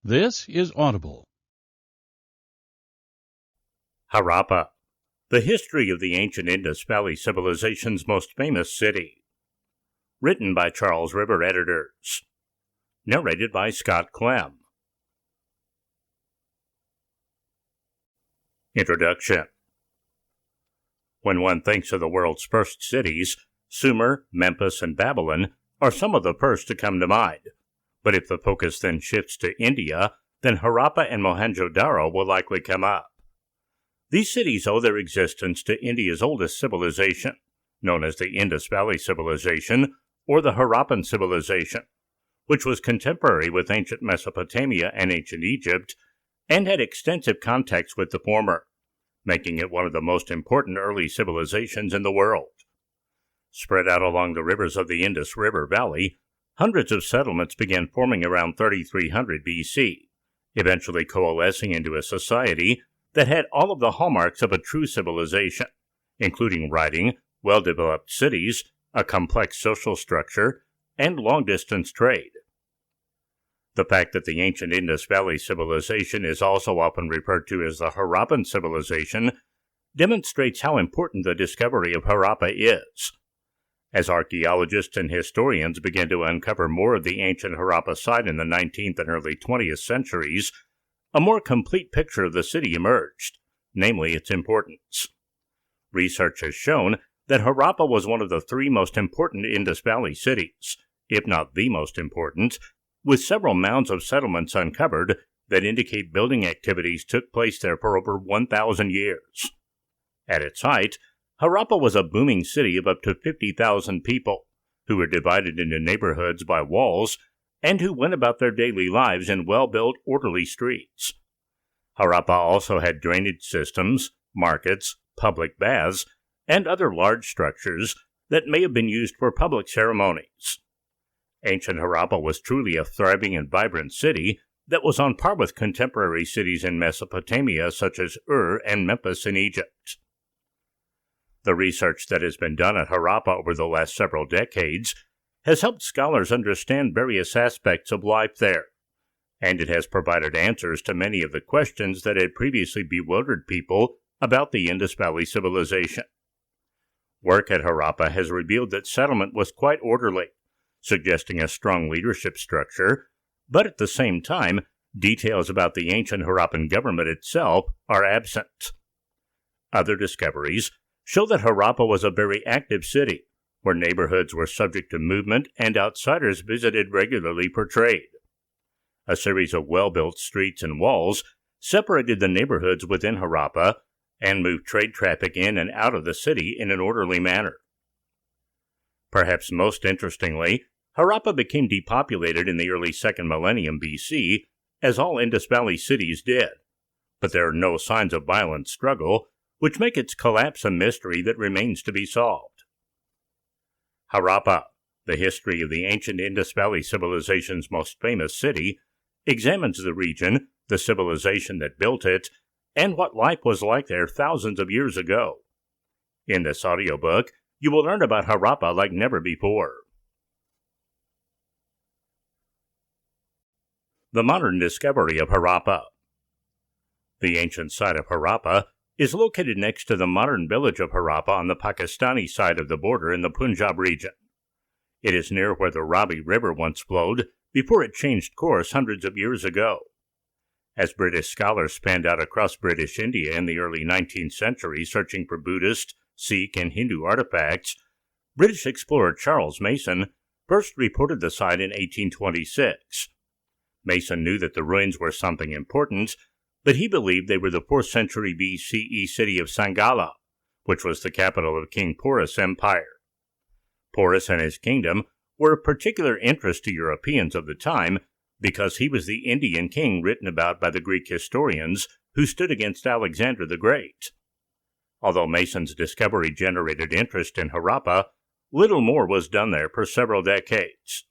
This is Audible. Harappa, the history of the ancient Indus Valley Civilization's most famous city. Written by Charles River editors. Narrated by Scott Clem. Introduction. When one thinks of the world's first cities, Sumer, Memphis, and Babylon are some of the first to come to mind. But if the focus then shifts to India, then Harappa and Mohenjo-daro will likely come up. These cities owe their existence to India's oldest civilization, known as the Indus Valley Civilization or the Harappan Civilization, which was contemporary with ancient Mesopotamia and ancient Egypt and had extensive contacts with the former, making it one of the most important early civilizations in the world. Spread out along the rivers of the Indus River Valley, hundreds of settlements began forming around 3300 BC, eventually coalescing into a society that had all of the hallmarks of a true civilization, including writing, well-developed cities, a complex social structure, and long-distance trade. The fact that the ancient Indus Valley Civilization is also often referred to as the Harappan Civilization demonstrates how important the discovery of Harappa is. As archaeologists and historians began to uncover more of the ancient Harappa site in the 19th and early 20th centuries, a more complete picture of the city emerged, namely its importance. Research has shown that Harappa was one of the three most important Indus Valley cities, if not the most important, with several mounds of settlements uncovered that indicate building activities took place there for over 1,000 years. At its height, Harappa was a booming city of up to 50,000 people, who were divided into neighborhoods by walls and who went about their daily lives in well-built, orderly streets. Harappa also had drainage systems, markets, public baths, and other large structures that may have been used for public ceremonies. Ancient Harappa was truly a thriving and vibrant city that was on par with contemporary cities in Mesopotamia such as Ur and Memphis in Egypt. The research that has been done at Harappa over the last several decades has helped scholars understand various aspects of life there, and it has provided answers to many of the questions that had previously bewildered people about the Indus Valley Civilization. Work at Harappa has revealed that settlement was quite orderly, suggesting a strong leadership structure, but at the same time, details about the ancient Harappan government itself are absent. Other discoveries show that Harappa was a very active city, where neighborhoods were subject to movement and outsiders visited regularly for trade. A series of well-built streets and walls separated the neighborhoods within Harappa and moved trade traffic in and out of the city in an orderly manner. Perhaps most interestingly, Harappa became depopulated in the early 2nd millennium BC, as all Indus Valley cities did, but there are no signs of violent struggle, which make its collapse a mystery that remains to be solved. Harappa, the history of the ancient Indus Valley Civilization's most famous city, examines the region, the civilization that built it, and what life was like there thousands of years ago. In this audiobook, you will learn about Harappa like never before. The modern discovery of Harappa. The ancient site of Harappa is located next to the modern village of Harappa on the Pakistani side of the border in the Punjab region. It is near where the Ravi River once flowed before it changed course hundreds of years ago. As British scholars spanned out across British India in the early 19th century searching for Buddhist, Sikh, and Hindu artifacts, British explorer Charles Mason first reported the site in 1826. Mason knew that the ruins were something important, but he believed they were the 4th century BCE city of Sangala, which was the capital of King Porus' empire. Porus and his kingdom were of particular interest to Europeans of the time because he was the Indian king written about by the Greek historians who stood against Alexander the Great. Although Mason's discovery generated interest in Harappa, little more was done there for several decades.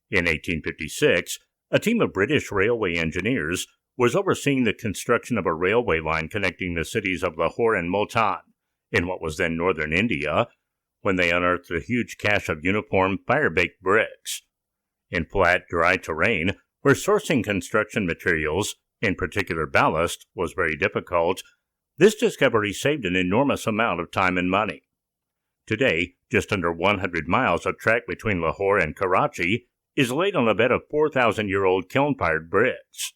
In 1856, a team of British railway engineers was overseeing the construction of a railway line connecting the cities of Lahore and Multan, in what was then northern India, when they unearthed a huge cache of uniform fire-baked bricks. In flat, dry terrain, Where sourcing construction materials, in particular ballast, was very difficult, this discovery saved an enormous amount of time and money. Today, just under 100 miles of track between Lahore and Karachi is laid on a bed of 4,000-year-old kiln-fired bricks.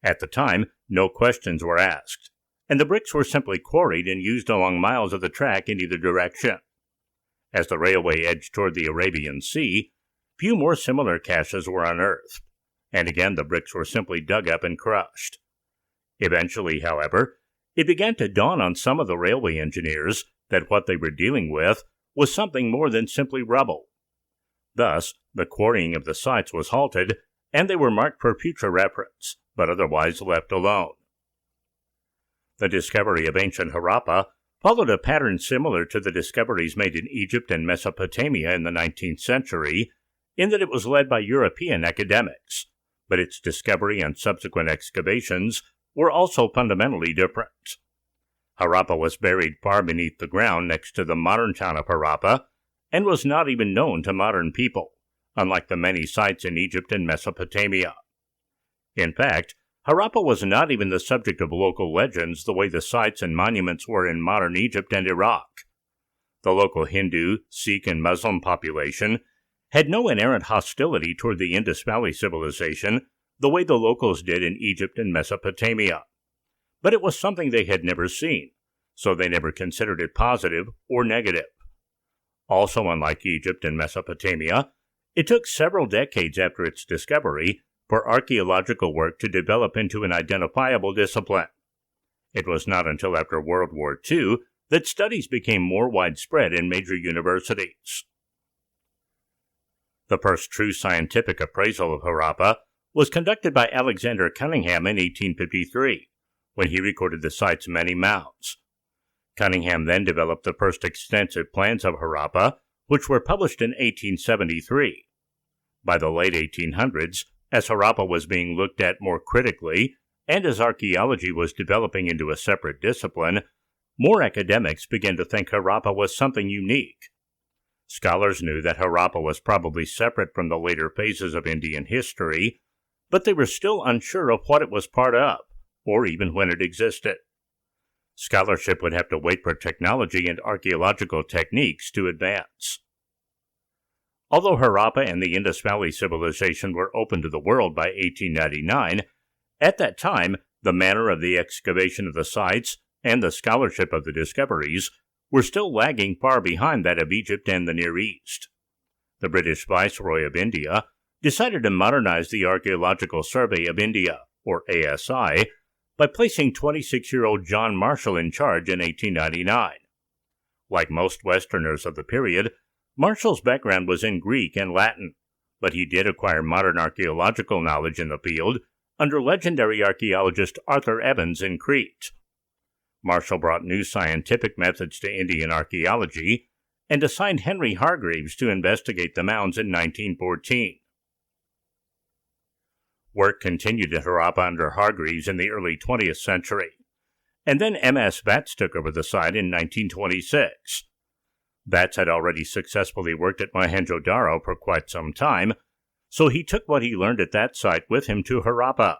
At the time, no questions were asked, and the bricks were simply quarried and used along miles of the track in either direction. As the railway edged toward the Arabian Sea, few more similar caches were unearthed, and again the bricks were simply dug up and crushed. Eventually, however, it began to dawn on some of the railway engineers that what they were dealing with was something more than simply rubble. Thus, the quarrying of the sites was halted, and they were marked for future reference, but otherwise left alone. The discovery of ancient Harappa followed a pattern similar to the discoveries made in Egypt and Mesopotamia in the 19th century, in that it was led by European academics, but its discovery and subsequent excavations were also fundamentally different. Harappa was buried far beneath the ground next to the modern town of Harappa, and was not even known to modern people, unlike the many sites in Egypt and Mesopotamia. In fact, Harappa was not even the subject of local legends the way the sites and monuments were in modern Egypt and Iraq. The local Hindu, Sikh, and Muslim population had no inherent hostility toward the Indus Valley Civilization the way the locals did in Egypt and Mesopotamia. But it was something they had never seen, so they never considered it positive or negative. Also, unlike Egypt and Mesopotamia, it took several decades after its discovery for archaeological work to develop into an identifiable discipline. It was not until after World War II that studies became more widespread in major universities. The first true scientific appraisal of Harappa was conducted by Alexander Cunningham in 1853, when he recorded the site's many mounds. Cunningham then developed the first extensive plans of Harappa, which were published in 1873. By the late 1800s, as Harappa was being looked at more critically, and as archaeology was developing into a separate discipline, more academics began to think Harappa was something unique. Scholars knew that Harappa was probably separate from the later phases of Indian history, but they were still unsure of what it was part of, or even when it existed. Scholarship would have to wait for technology and archaeological techniques to advance. Although Harappa and the Indus Valley Civilization were open to the world by 1899, at that time the manner of the excavation of the sites and the scholarship of the discoveries were still lagging far behind that of Egypt and the Near East. The British Viceroy of India decided to modernize the Archaeological Survey of India, or ASI, by placing 26-year-old John Marshall in charge in 1899. Like most Westerners of the period, Marshall's background was in Greek and Latin, but he did acquire modern archaeological knowledge in the field under legendary archaeologist Arthur Evans in Crete. Marshall brought new scientific methods to Indian archaeology and assigned Henry Hargreaves to investigate the mounds in 1914. Work continued at Harappa under Hargreaves in the early 20th century, and then M.S. Vats took over the site in 1926. Vats had already successfully worked at Mohenjo-daro for quite some time, so he took what he learned at that site with him to Harappa.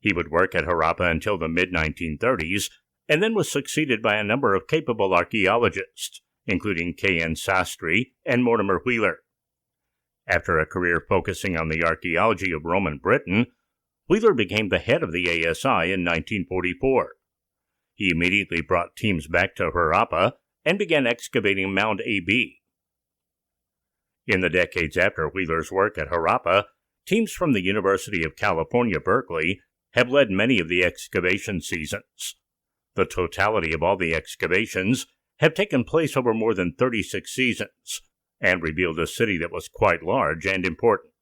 He would work at Harappa until the mid-1930s, and then was succeeded by a number of capable archaeologists, including K.N. Sastry and Mortimer Wheeler. After a career focusing on the archaeology of Roman Britain, Wheeler became the head of the ASI in 1944. He immediately brought teams back to Harappa and began excavating Mound AB. In the decades after Wheeler's work at Harappa, teams from the University of California, Berkeley, have led many of the excavation seasons. The totality of all the excavations have taken place over more than 36 seasons, and revealed a city that was quite large and important.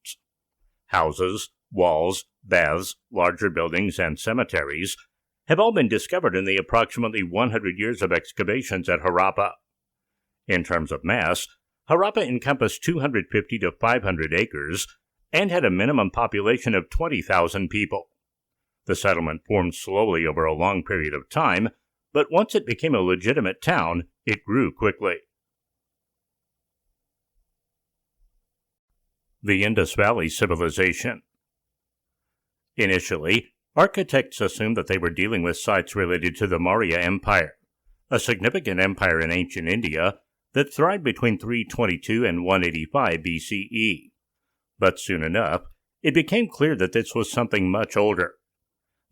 Houses, walls, baths, larger buildings, and cemeteries have all been discovered in the approximately 100 years of excavations at Harappa. In terms of mass, Harappa encompassed 250 to 500 acres and had a minimum population of 20,000 people. The settlement formed slowly over a long period of time, but once it became a legitimate town, it grew quickly. The Indus Valley Civilization. Initially, architects assumed that they were dealing with sites related to the Maurya Empire, a significant empire in ancient India that thrived between 322 and 185 BCE. But soon enough, it became clear that this was something much older.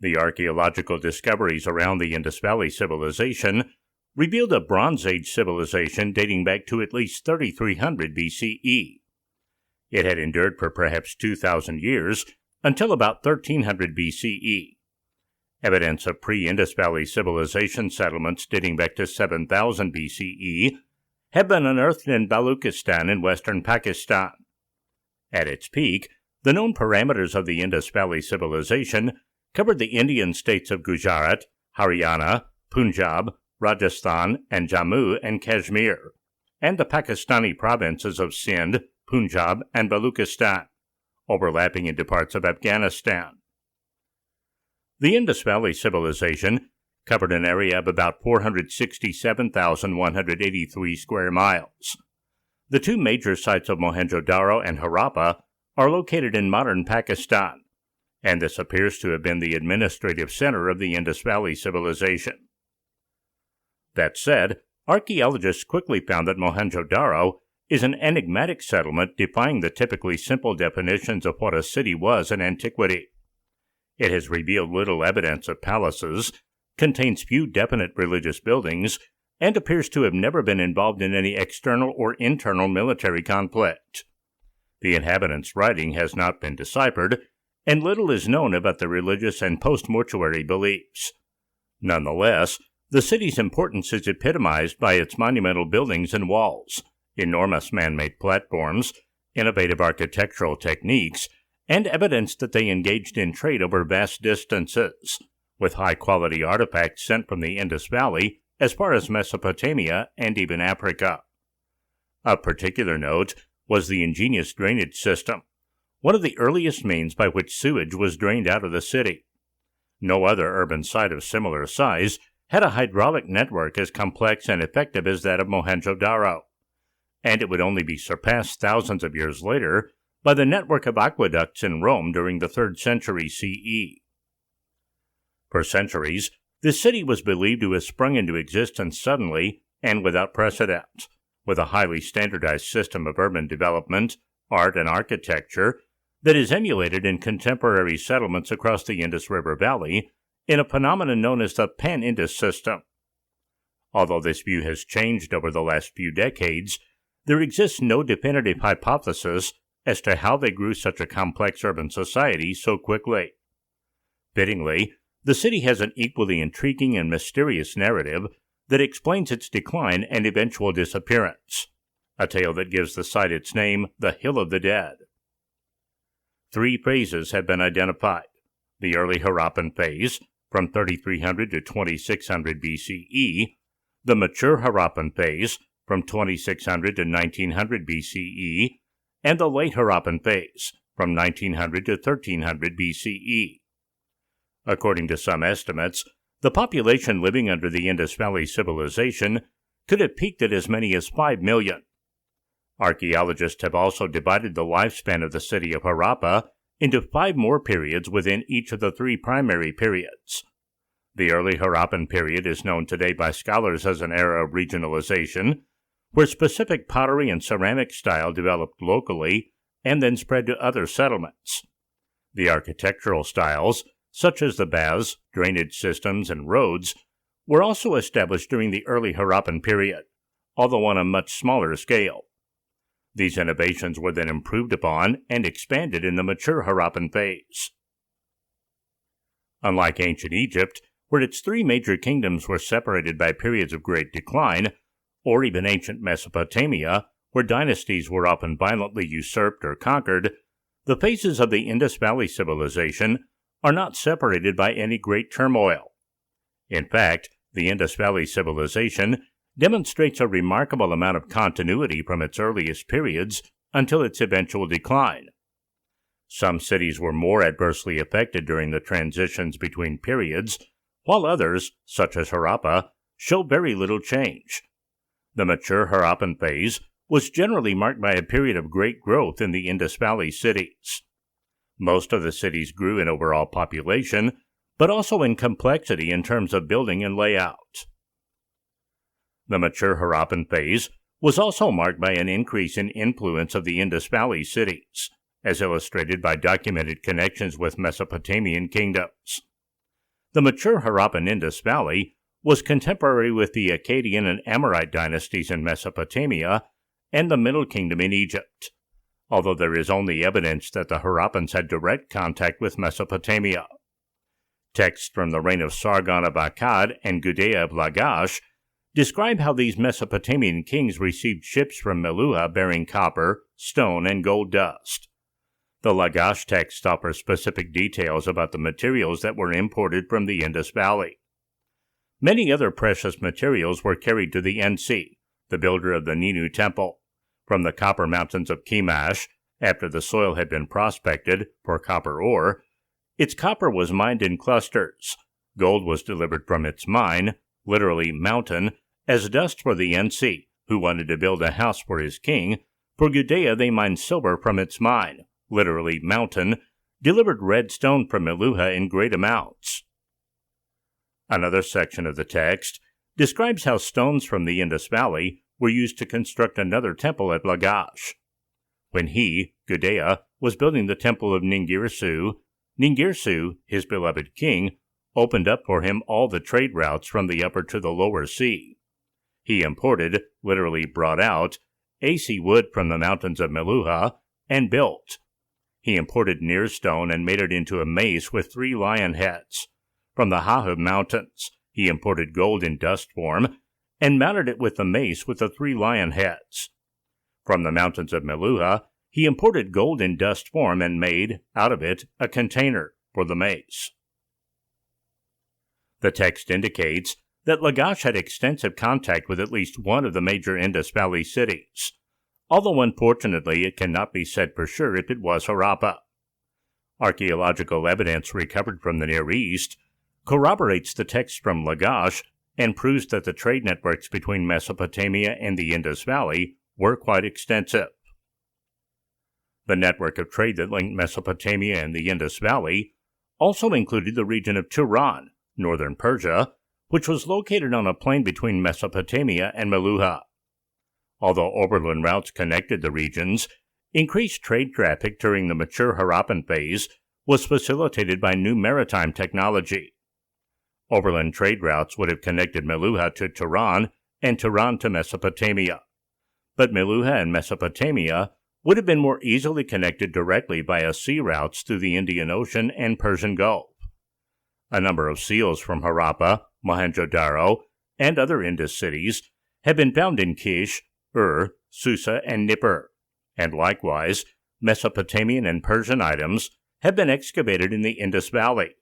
The archaeological discoveries around the Indus Valley Civilization revealed a Bronze Age civilization dating back to at least 3300 BCE. It had endured for perhaps 2,000 years until about 1300 BCE. Evidence of pre-Indus Valley Civilization settlements dating back to 7000 BCE have been unearthed in Baluchistan in western Pakistan. At its peak, the known parameters of the Indus Valley Civilization covered the Indian states of Gujarat, Haryana, Punjab, Rajasthan, and Jammu and Kashmir, and the Pakistani provinces of Sindh, Punjab, and Baluchistan, overlapping into parts of Afghanistan. The Indus Valley Civilization covered an area of about 467,183 square miles. The two major sites of Mohenjo-daro and Harappa are located in modern Pakistan, and this appears to have been the administrative center of the Indus Valley Civilization. That said, archaeologists quickly found that Mohenjo-daro is an enigmatic settlement defying the typically simple definitions of what a city was in antiquity. It has revealed little evidence of palaces, contains few definite religious buildings, and appears to have never been involved in any external or internal military conflict. The inhabitants' writing has not been deciphered, and little is known about their religious and post-mortuary beliefs. Nonetheless, the city's importance is epitomized by its monumental buildings and walls, enormous man-made platforms, innovative architectural techniques, and evidence that they engaged in trade over vast distances, with high-quality artifacts sent from the Indus Valley as far as Mesopotamia and even Africa. Of particular note was the ingenious drainage system, one of the earliest means by which sewage was drained out of the city. No other urban site of similar size had a hydraulic network as complex and effective as that of Mohenjo-daro, and it would only be surpassed thousands of years later by the network of aqueducts in Rome during the 3rd century CE. For centuries, this city was believed to have sprung into existence suddenly and without precedent, with a highly standardized system of urban development, art, and architecture that is emulated in contemporary settlements across the Indus River Valley in a phenomenon known as the Pan-Indus system. Although this view has changed over the last few decades, there exists no definitive hypothesis as to how they grew such a complex urban society so quickly. Fittingly, the city has an equally intriguing and mysterious narrative that explains its decline and eventual disappearance, a tale that gives the site its name, the Hill of the Dead. 3 phases have been identified: the early Harappan phase, from 3300 to 2600 BCE, the mature Harappan phase, from 2600 to 1900 BCE, and the late Harappan phase, from 1900 to 1300 BCE. According to some estimates, the population living under the Indus Valley Civilization could have peaked at as many as 5 million. Archaeologists have also divided the lifespan of the city of Harappa into 5 more periods within each of the 3 primary periods. The early Harappan period is known today by scholars as an era of regionalization, where specific pottery and ceramic style developed locally and then spread to other settlements. The architectural styles, such as the baths, drainage systems, and roads, were also established during the early Harappan period, although on a much smaller scale. These innovations were then improved upon and expanded in the mature Harappan phase. Unlike ancient Egypt, where its 3 major kingdoms were separated by periods of great decline, or even ancient Mesopotamia, where dynasties were often violently usurped or conquered, the phases of the Indus Valley Civilization are not separated by any great turmoil. In fact, the Indus Valley Civilization demonstrates a remarkable amount of continuity from its earliest periods until its eventual decline. Some cities were more adversely affected during the transitions between periods, while others, such as Harappa, show very little change. The mature Harappan phase was generally marked by a period of great growth in the Indus Valley cities. Most of the cities grew in overall population, but also in complexity in terms of building and layout. The mature Harappan phase was also marked by an increase in influence of the Indus Valley cities, as illustrated by documented connections with Mesopotamian kingdoms. The mature Harappan Indus Valley was contemporary with the Akkadian and Amorite dynasties in Mesopotamia and the Middle Kingdom in Egypt, although there is only evidence that the Harappans had direct contact with Mesopotamia. Texts from the reign of Sargon of Akkad and Gudea of Lagash describe how these Mesopotamian kings received ships from Meluhha bearing copper, stone, and gold dust. The Lagash text offers specific details about the materials that were imported from the Indus Valley. Many other precious materials were carried to the NC, the builder of the Ninnu Temple, from the copper mountains of Kimash. After the soil had been prospected for copper ore, its copper was mined in clusters. Gold was delivered from its mine, literally mountain, as dust for the NC, who wanted to build a house for his king. For Gudea they mined silver from its mine, literally mountain, delivered red stone from Meluhha in great amounts. Another section of the text describes how stones from the Indus Valley were used to construct another temple at Lagash. When he, Gudea, was building the temple of Ningirsu, his beloved king, opened up for him all the trade routes from the upper to the lower sea. He imported, literally brought out, Asi wood from the mountains of Meluhha, and built. He imported Nir stone and made it into a mace with 3 lion heads. From the Hahub mountains, he imported gold in dust form, and mounted it with the mace with the 3 lion heads. From the mountains of Meluhha, he imported gold in dust form and made, out of it, a container for the mace. The text indicates that Lagash had extensive contact with at least one of the major Indus Valley cities, although unfortunately it cannot be said for sure if it was Harappa. Archaeological evidence recovered from the Near East corroborates the text from Lagash and proves that the trade networks between Mesopotamia and the Indus Valley were quite extensive. The network of trade that linked Mesopotamia and the Indus Valley also included the region of Turan, northern Persia, which was located on a plain between Mesopotamia and Meluhha. Although overland routes connected the regions, increased trade traffic during the mature Harappan phase was facilitated by new maritime technology. Overland trade routes would have connected Meluhha to Turan and Turan to Mesopotamia, but Meluhha and Mesopotamia would have been more easily connected directly via sea routes through the Indian Ocean and Persian Gulf. A number of seals from Harappa, Mohenjo-daro, and other Indus cities have been found in Kish, Ur, Susa, and Nippur, and likewise, Mesopotamian and Persian items have been excavated in the Indus Valley,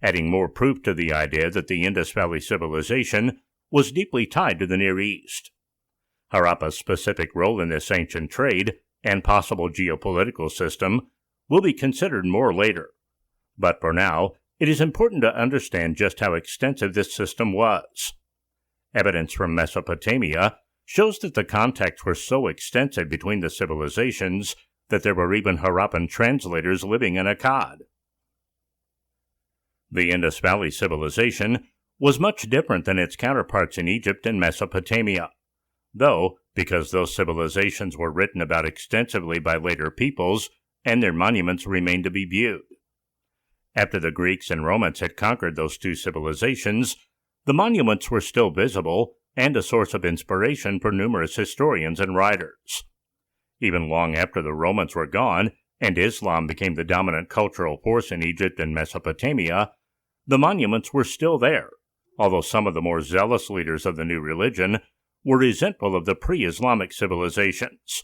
adding more proof to the idea that the Indus Valley Civilization was deeply tied to the Near East. Harappa's specific role in this ancient trade and possible geopolitical system will be considered more later, but for now, it is important to understand just how extensive this system was. Evidence from Mesopotamia shows that the contacts were so extensive between the civilizations that there were even Harappan translators living in Akkad. The Indus Valley Civilization was much different than its counterparts in Egypt and Mesopotamia, though, because those civilizations were written about extensively by later peoples, and their monuments remain to be viewed. After the Greeks and Romans had conquered those two civilizations, the monuments were still visible and a source of inspiration for numerous historians and writers. Even long after the Romans were gone and Islam became the dominant cultural force in Egypt and Mesopotamia, the monuments were still there, although some of the more zealous leaders of the new religion were resentful of the pre-Islamic civilizations.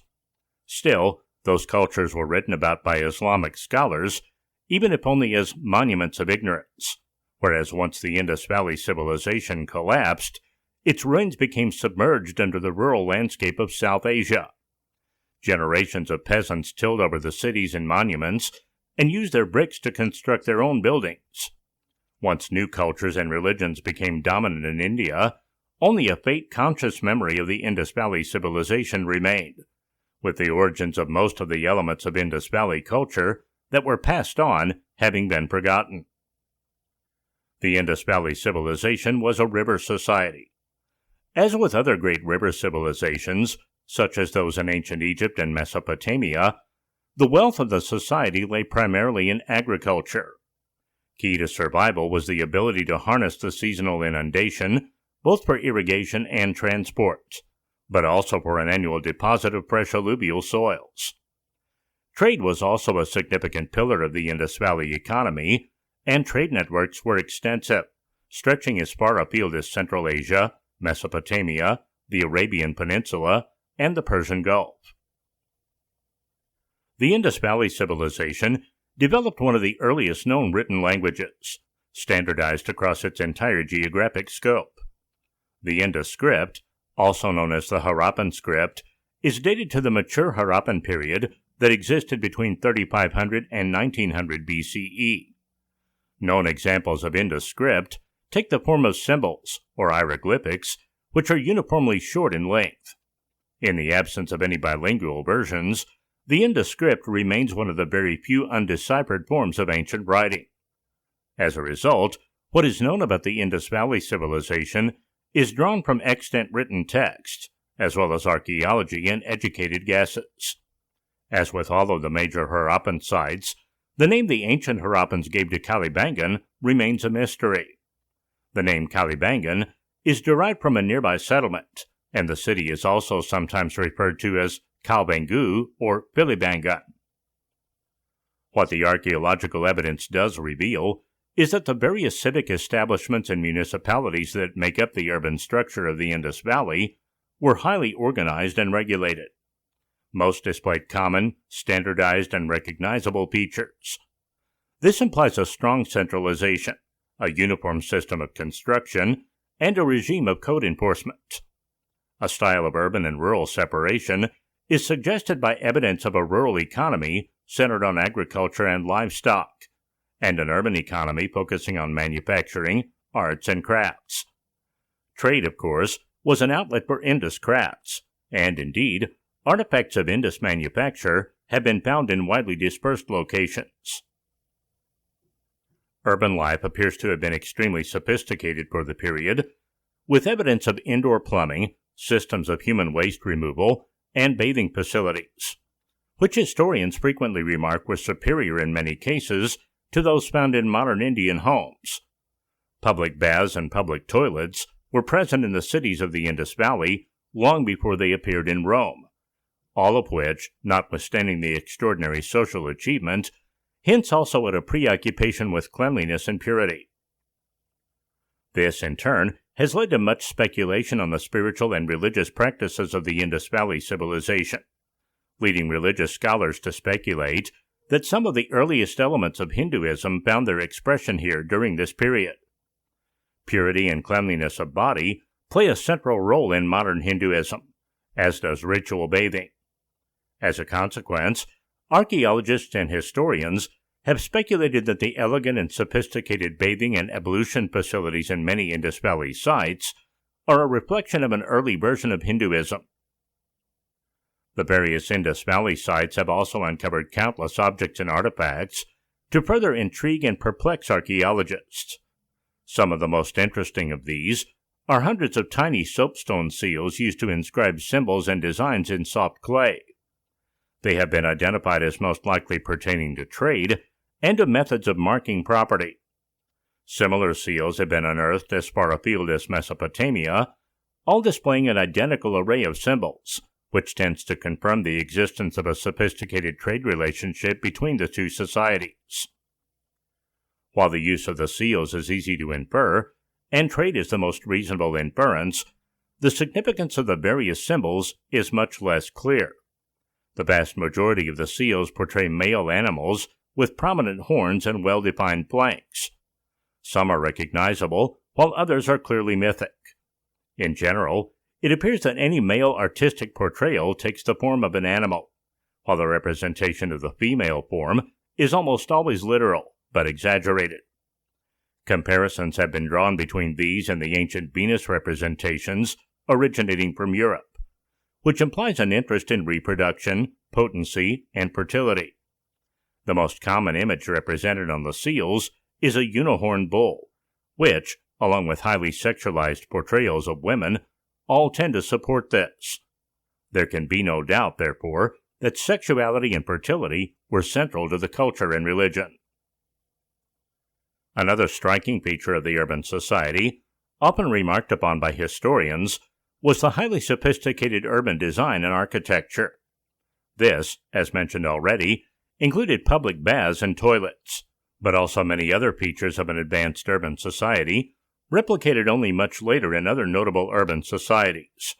Still, those cultures were written about by Islamic scholars, even if only as monuments of ignorance, whereas once the Indus Valley Civilization collapsed, its ruins became submerged under the rural landscape of South Asia. Generations of peasants tilled over the cities and monuments and used their bricks to construct their own buildings. Once new cultures and religions became dominant in India, only a fate-conscious memory of the Indus Valley Civilization remained, with the origins of most of the elements of Indus Valley culture that were passed on having been forgotten. The Indus Valley Civilization was a river society. As with other great river civilizations, such as those in ancient Egypt and Mesopotamia, the wealth of the society lay primarily in agriculture. Key to survival was the ability to harness the seasonal inundation, both for irrigation and transport, but also for an annual deposit of fresh alluvial soils. Trade was also a significant pillar of the Indus Valley economy, and trade networks were extensive, stretching as far afield as Central Asia, Mesopotamia, the Arabian Peninsula, and the Persian Gulf. The Indus Valley Civilization developed one of the earliest known written languages, standardized across its entire geographic scope. The Indus script, also known as the Harappan script, is dated to the mature Harappan period that existed between 3500 and 1900 BCE. Known examples of Indus script take the form of symbols, or hieroglyphics, which are uniformly short in length. In the absence of any bilingual versions, the Indus script remains one of the very few undeciphered forms of ancient writing. As a result, what is known about the Indus Valley Civilization is drawn from extant written texts, as well as archaeology and educated guesses. As with all of the major Harappan sites, the name the ancient Harappans gave to Kalibangan remains a mystery. The name Kalibangan is derived from a nearby settlement, and the city is also sometimes referred to as Kalbangu or Filibangan. What the archaeological evidence does reveal is that the various civic establishments and municipalities that make up the urban structure of the Indus Valley were highly organized and regulated. Most displayed common, standardized, and recognizable features. This implies a strong centralization, a uniform system of construction, and a regime of code enforcement. A style of urban and rural separation is suggested by evidence of a rural economy centered on agriculture and livestock, and an urban economy focusing on manufacturing, arts, and crafts. Trade, of course, was an outlet for Indus crafts, and indeed, artifacts of Indus manufacture have been found in widely dispersed locations. Urban life appears to have been extremely sophisticated for the period, with evidence of indoor plumbing, systems of human waste removal, and bathing facilities, which historians frequently remark were superior in many cases to those found in modern Indian homes. Public baths and public toilets were present in the cities of the Indus Valley long before they appeared in Rome, all of which, notwithstanding the extraordinary social achievement, hints also at a preoccupation with cleanliness and purity. This, in turn, has led to much speculation on the spiritual and religious practices of the Indus Valley Civilization, leading religious scholars to speculate that some of the earliest elements of Hinduism found their expression here during this period. Purity and cleanliness of body play a central role in modern Hinduism, as does ritual bathing. As a consequence, archaeologists and historians have speculated that the elegant and sophisticated bathing and ablution facilities in many Indus Valley sites are a reflection of an early version of Hinduism. The various Indus Valley sites have also uncovered countless objects and artifacts to further intrigue and perplex archaeologists. Some of the most interesting of these are hundreds of tiny soapstone seals used to inscribe symbols and designs in soft clay. They have been identified as most likely pertaining to trade and to methods of marking property. Similar seals have been unearthed as far afield as Mesopotamia, all displaying an identical array of symbols, which tends to confirm the existence of a sophisticated trade relationship between the two societies. While the use of the seals is easy to infer, and trade is the most reasonable inference, the significance of the various symbols is much less clear. The vast majority of the seals portray male animals with prominent horns and well-defined flanks. Some are recognizable, while others are clearly mythic. In general, it appears that any male artistic portrayal takes the form of an animal, while the representation of the female form is almost always literal, but exaggerated. Comparisons have been drawn between these and the ancient Venus representations originating from Europe, which implies an interest in reproduction, potency, and fertility. The most common image represented on the seals is a unicorn bull, which, along with highly sexualized portrayals of women, all tend to support this. There can be no doubt, therefore, that sexuality and fertility were central to the culture and religion. Another striking feature of the urban society, often remarked upon by historians, was the highly sophisticated urban design and architecture. This, as mentioned already, included public baths and toilets, but also many other features of an advanced urban society, replicated only much later in other notable urban societies.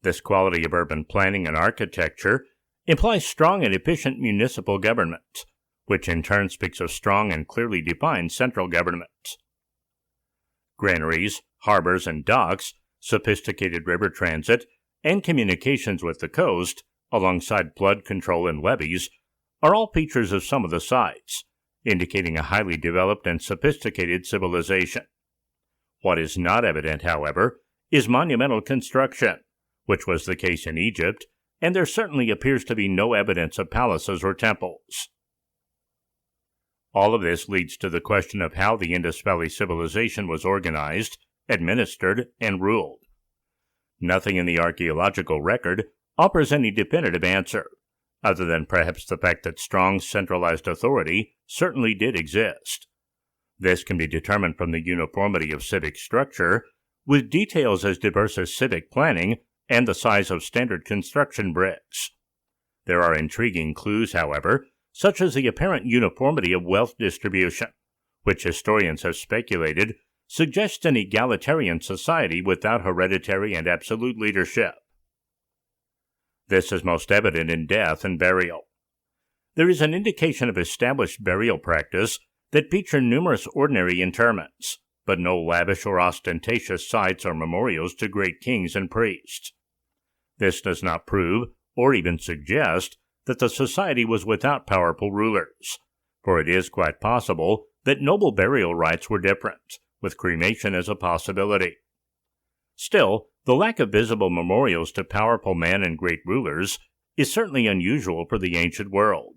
This quality of urban planning and architecture implies strong and efficient municipal government, which in turn speaks of strong and clearly defined central government. Granaries, harbors, and docks, sophisticated river transit, and communications with the coast, alongside flood control and levees, are all features of some of the sites, indicating a highly developed and sophisticated civilization. What is not evident, however, is monumental construction, which was the case in Egypt, and there certainly appears to be no evidence of palaces or temples. All of this leads to the question of how the Indus Valley Civilization was organized, administered, and ruled. Nothing in the archaeological record offers any definitive answer, other than perhaps the fact that strong centralized authority certainly did exist. This can be determined from the uniformity of civic structure, with details as diverse as civic planning and the size of standard construction bricks. There are intriguing clues, however, such as the apparent uniformity of wealth distribution, which historians have speculated suggests an egalitarian society without hereditary and absolute leadership. This is most evident in death and burial. There is an indication of established burial practice that feature numerous ordinary interments, but no lavish or ostentatious sites or memorials to great kings and priests. This does not prove, or even suggest, that the society was without powerful rulers, for it is quite possible that noble burial rites were different, with cremation as a possibility. Still, the lack of visible memorials to powerful men and great rulers is certainly unusual for the ancient world.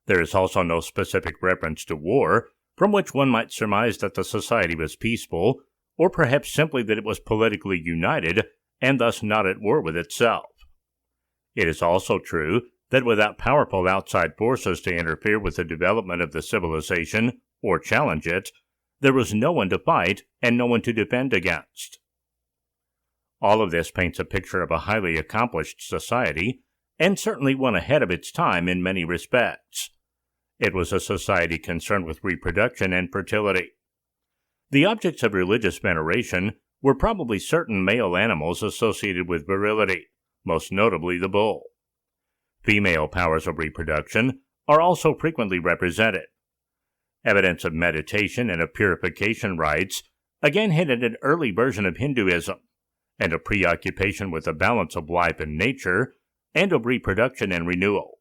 There is also no specific reference to war, from which one might surmise that the society was peaceful, or perhaps simply that it was politically united and thus not at war with itself. It is also true that without powerful outside forces to interfere with the development of the civilization or challenge it, there was no one to fight and no one to defend against. All of this paints a picture of a highly accomplished society, and certainly one ahead of its time in many respects. It was a society concerned with reproduction and fertility. The objects of religious veneration were probably certain male animals associated with virility, most notably the bull. Female powers of reproduction are also frequently represented. Evidence of meditation and of purification rites again hint at an early version of Hinduism, and a preoccupation with the balance of life and nature, and of reproduction and renewal.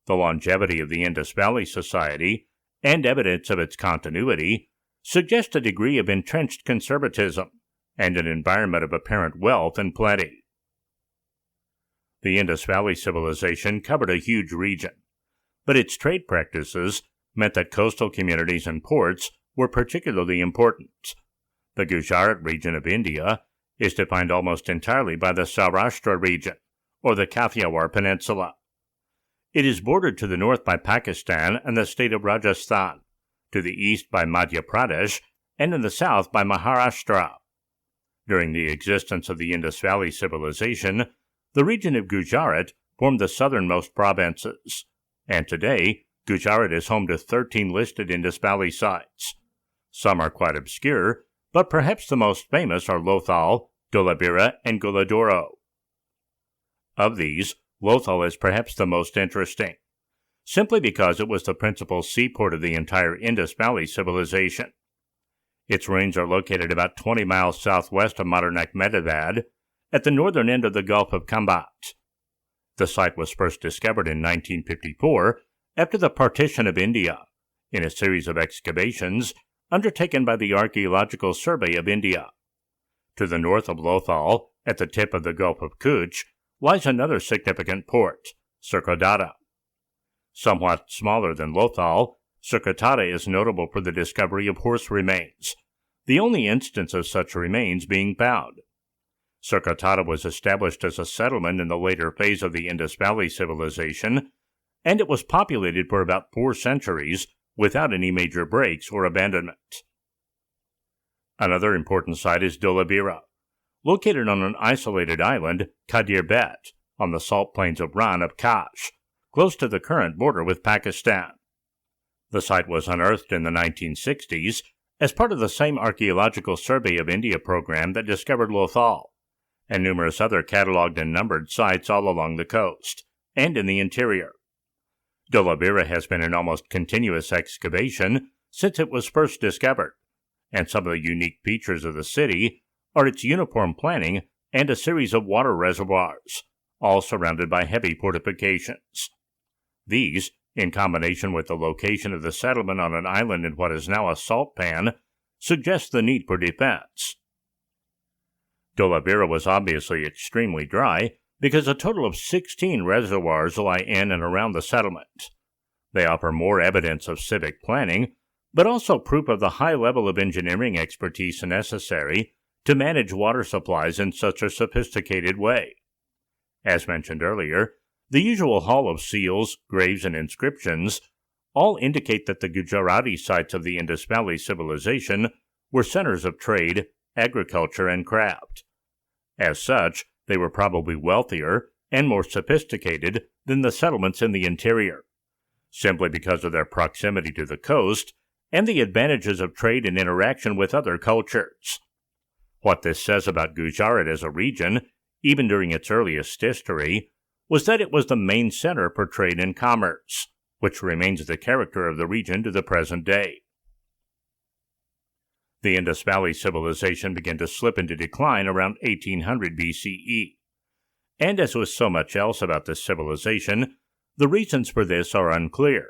The longevity of the Indus Valley Society, and evidence of its continuity, suggest a degree of entrenched conservatism, and an environment of apparent wealth and plenty. The Indus Valley Civilization covered a huge region, but its trade practices meant that coastal communities and ports were particularly important. The Gujarat region of India is defined almost entirely by the Saurashtra region, or the Kathiawar Peninsula. It is bordered to the north by Pakistan and the state of Rajasthan, to the east by Madhya Pradesh, and in the south by Maharashtra. During the existence of the Indus Valley Civilization, the region of Gujarat formed the southernmost provinces, and today Gujarat is home to 13 listed Indus Valley sites. Some are quite obscure, but perhaps the most famous are Lothal, Dholabira, and Goladoro. Of these, Lothal is perhaps the most interesting, simply because it was the principal seaport of the entire Indus Valley Civilization. Its ruins are located about 20 miles southwest of modern Ahmedabad, at the northern end of the Gulf of Khambat. The site was first discovered in 1954 after the partition of India, in a series of excavations undertaken by the Archaeological Survey of India. To the north of Lothal, at the tip of the Gulf of Kutch, lies another significant port, Surkotata. Somewhat smaller than Lothal, Surkotata is notable for the discovery of horse remains, the only instance of such remains being found. Surkotata was established as a settlement in the later phase of the Indus Valley Civilization, and it was populated for about 4 centuries without any major breaks or abandonment. Another important site is Dholavira, located on an isolated island, Kadir Bet, on the salt plains of Rann of Kutch, close to the current border with Pakistan. The site was unearthed in the 1960s as part of the same Archaeological Survey of India program that discovered Lothal, and numerous other catalogued and numbered sites all along the coast, and in the interior. Dholavira has been an almost continuous excavation since it was first discovered, and some of the unique features of the city are its uniform planning and a series of water reservoirs, all surrounded by heavy fortifications. These, in combination with the location of the settlement on an island in what is now a salt pan, suggest the need for defense. Dholavira was obviously extremely dry because a total of 16 reservoirs lie in and around the settlement. They offer more evidence of civic planning, but also proof of the high level of engineering expertise necessary to manage water supplies in such a sophisticated way. As mentioned earlier, the usual hall of seals, graves, and inscriptions all indicate that the Gujarati sites of the Indus Valley Civilization were centers of trade, agriculture, and craft. As such, they were probably wealthier and more sophisticated than the settlements in the interior, simply because of their proximity to the coast and the advantages of trade and interaction with other cultures. What this says about Gujarat as a region, even during its earliest history, was that it was the main center for trade and commerce, which remains the character of the region to the present day. The Indus Valley Civilization began to slip into decline around 1800 BCE, and as with so much else about this civilization, the reasons for this are unclear.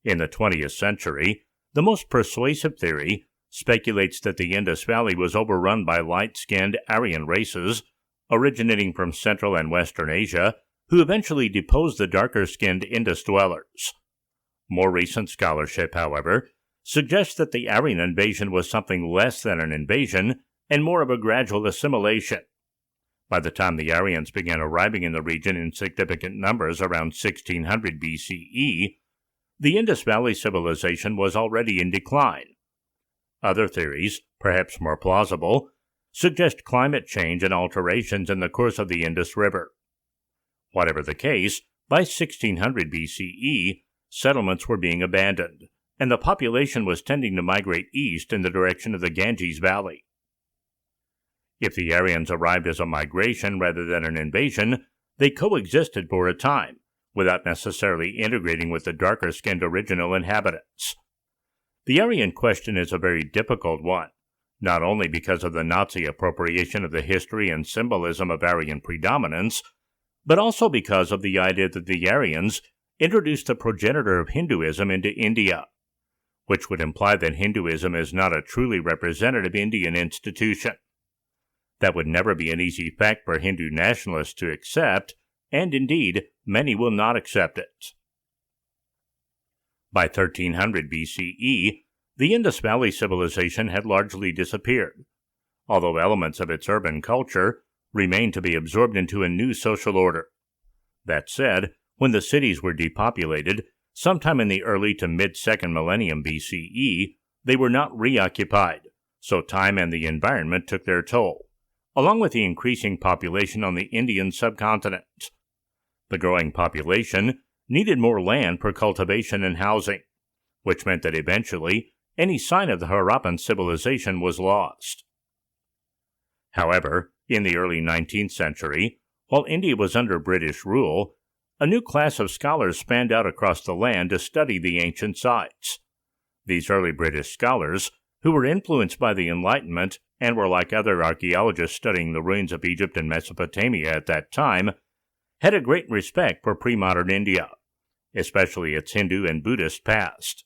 In the 20th century, the most persuasive theory speculates that the Indus Valley was overrun by light-skinned Aryan races originating from Central and Western Asia, who eventually deposed the darker-skinned Indus dwellers. More recent scholarship, however, suggests that the Aryan invasion was something less than an invasion and more of a gradual assimilation. By the time the Aryans began arriving in the region in significant numbers around 1600 BCE, the Indus Valley Civilization was already in decline. Other theories, perhaps more plausible, suggest climate change and alterations in the course of the Indus River. Whatever the case, by 1600 BCE, settlements were being abandoned, and the population was tending to migrate east in the direction of the Ganges Valley. If the Aryans arrived as a migration rather than an invasion, they coexisted for a time, without necessarily integrating with the darker-skinned original inhabitants. The Aryan question is a very difficult one, not only because of the Nazi appropriation of the history and symbolism of Aryan predominance, but also because of the idea that the Aryans introduced the progenitor of Hinduism into India, which would imply that Hinduism is not a truly representative Indian institution. That would never be an easy fact for Hindu nationalists to accept, and indeed, many will not accept it. By 1300 BCE, the Indus Valley Civilization had largely disappeared, although elements of its urban culture remained to be absorbed into a new social order. That said, when the cities were depopulated, sometime in the early to mid-second millennium BCE, they were not reoccupied, so time and the environment took their toll, along with the increasing population on the Indian subcontinent. The growing population needed more land for cultivation and housing, which meant that eventually any sign of the Harappan civilization was lost. However, in the early 19th century, while India was under British rule, a new class of scholars spanned out across the land to study the ancient sites. These early British scholars, who were influenced by the Enlightenment and were like other archaeologists studying the ruins of Egypt and Mesopotamia at that time, had a great respect for pre-modern India, especially its Hindu and Buddhist past.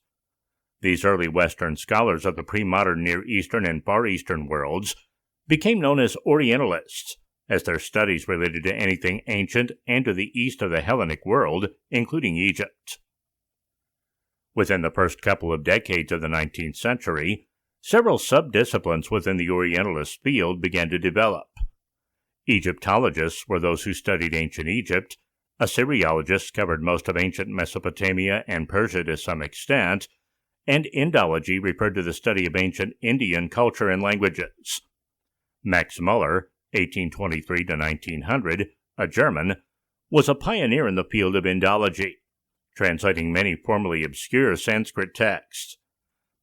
These early Western scholars of the pre-modern Near Eastern and Far Eastern worlds became known as Orientalists, as their studies related to anything ancient and to the east of the Hellenic world, including Egypt. Within the first couple of decades of the 19th century, several sub-disciplines within the Orientalist field began to develop. Egyptologists were those who studied ancient Egypt, Assyriologists covered most of ancient Mesopotamia and Persia to some extent, and Indology referred to the study of ancient Indian culture and languages. Max Muller, 1823 to 1900, a German, was a pioneer in the field of Indology, translating many formerly obscure Sanskrit texts.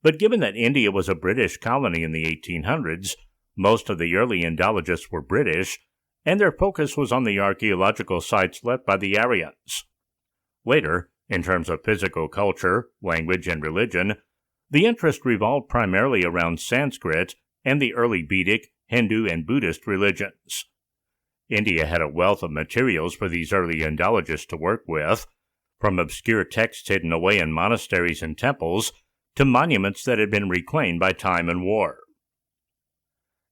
But given that India was a British colony in the 1800s, most of the early Indologists were British, and their focus was on the archaeological sites left by the Aryans. Later, in terms of physical culture, language, and religion, the interest revolved primarily around Sanskrit and the early Vedic, Hindu, and Buddhist religions. India had a wealth of materials for these early Indologists to work with, from obscure texts hidden away in monasteries and temples to monuments that had been reclaimed by time and war.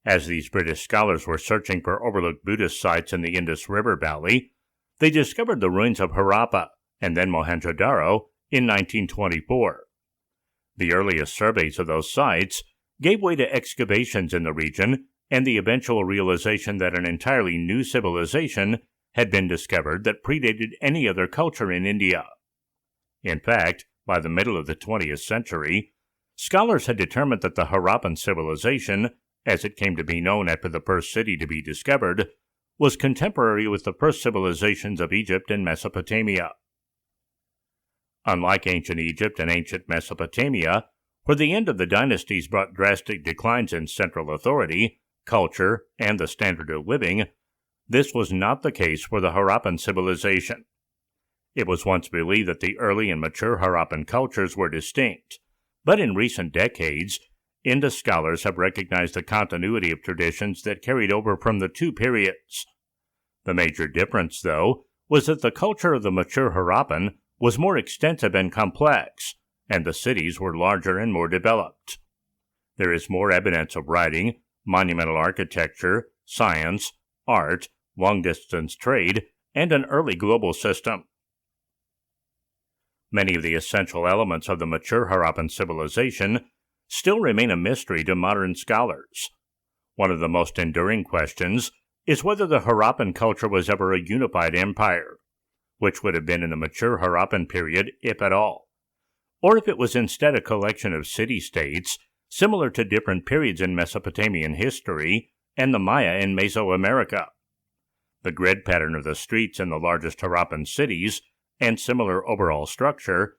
As these British scholars were searching for overlooked Buddhist sites in the Indus River Valley, they discovered the ruins of Harappa and then Mohenjo-daro in 1924. The earliest surveys of those sites gave way to excavations in the region and the eventual realization that an entirely new civilization had been discovered that predated any other culture in India. In fact, by the middle of the 20th century, scholars had determined that the Harappan Civilization, as it came to be known after the first city to be discovered, was contemporary with the first civilizations of Egypt and Mesopotamia. Unlike ancient Egypt and ancient Mesopotamia, where the end of the dynasties brought drastic declines in central authority, culture, and the standard of living, this was not the case for the Harappan civilization. It was once believed that the early and mature Harappan cultures were distinct, but in recent decades, Indus scholars have recognized the continuity of traditions that carried over from the two periods. The major difference, though, was that the culture of the mature Harappan was more extensive and complex, and the cities were larger and more developed. There is more evidence of writing, monumental architecture, science, art, long-distance trade, and an early global system. Many of the essential elements of the mature Harappan civilization still remain a mystery to modern scholars. One of the most enduring questions is whether the Harappan culture was ever a unified empire, which would have been in the mature Harappan period, if at all, or if it was instead a collection of city-states similar to different periods in Mesopotamian history and the Maya in Mesoamerica. The grid pattern of the streets in the largest Harappan cities, and similar overall structure,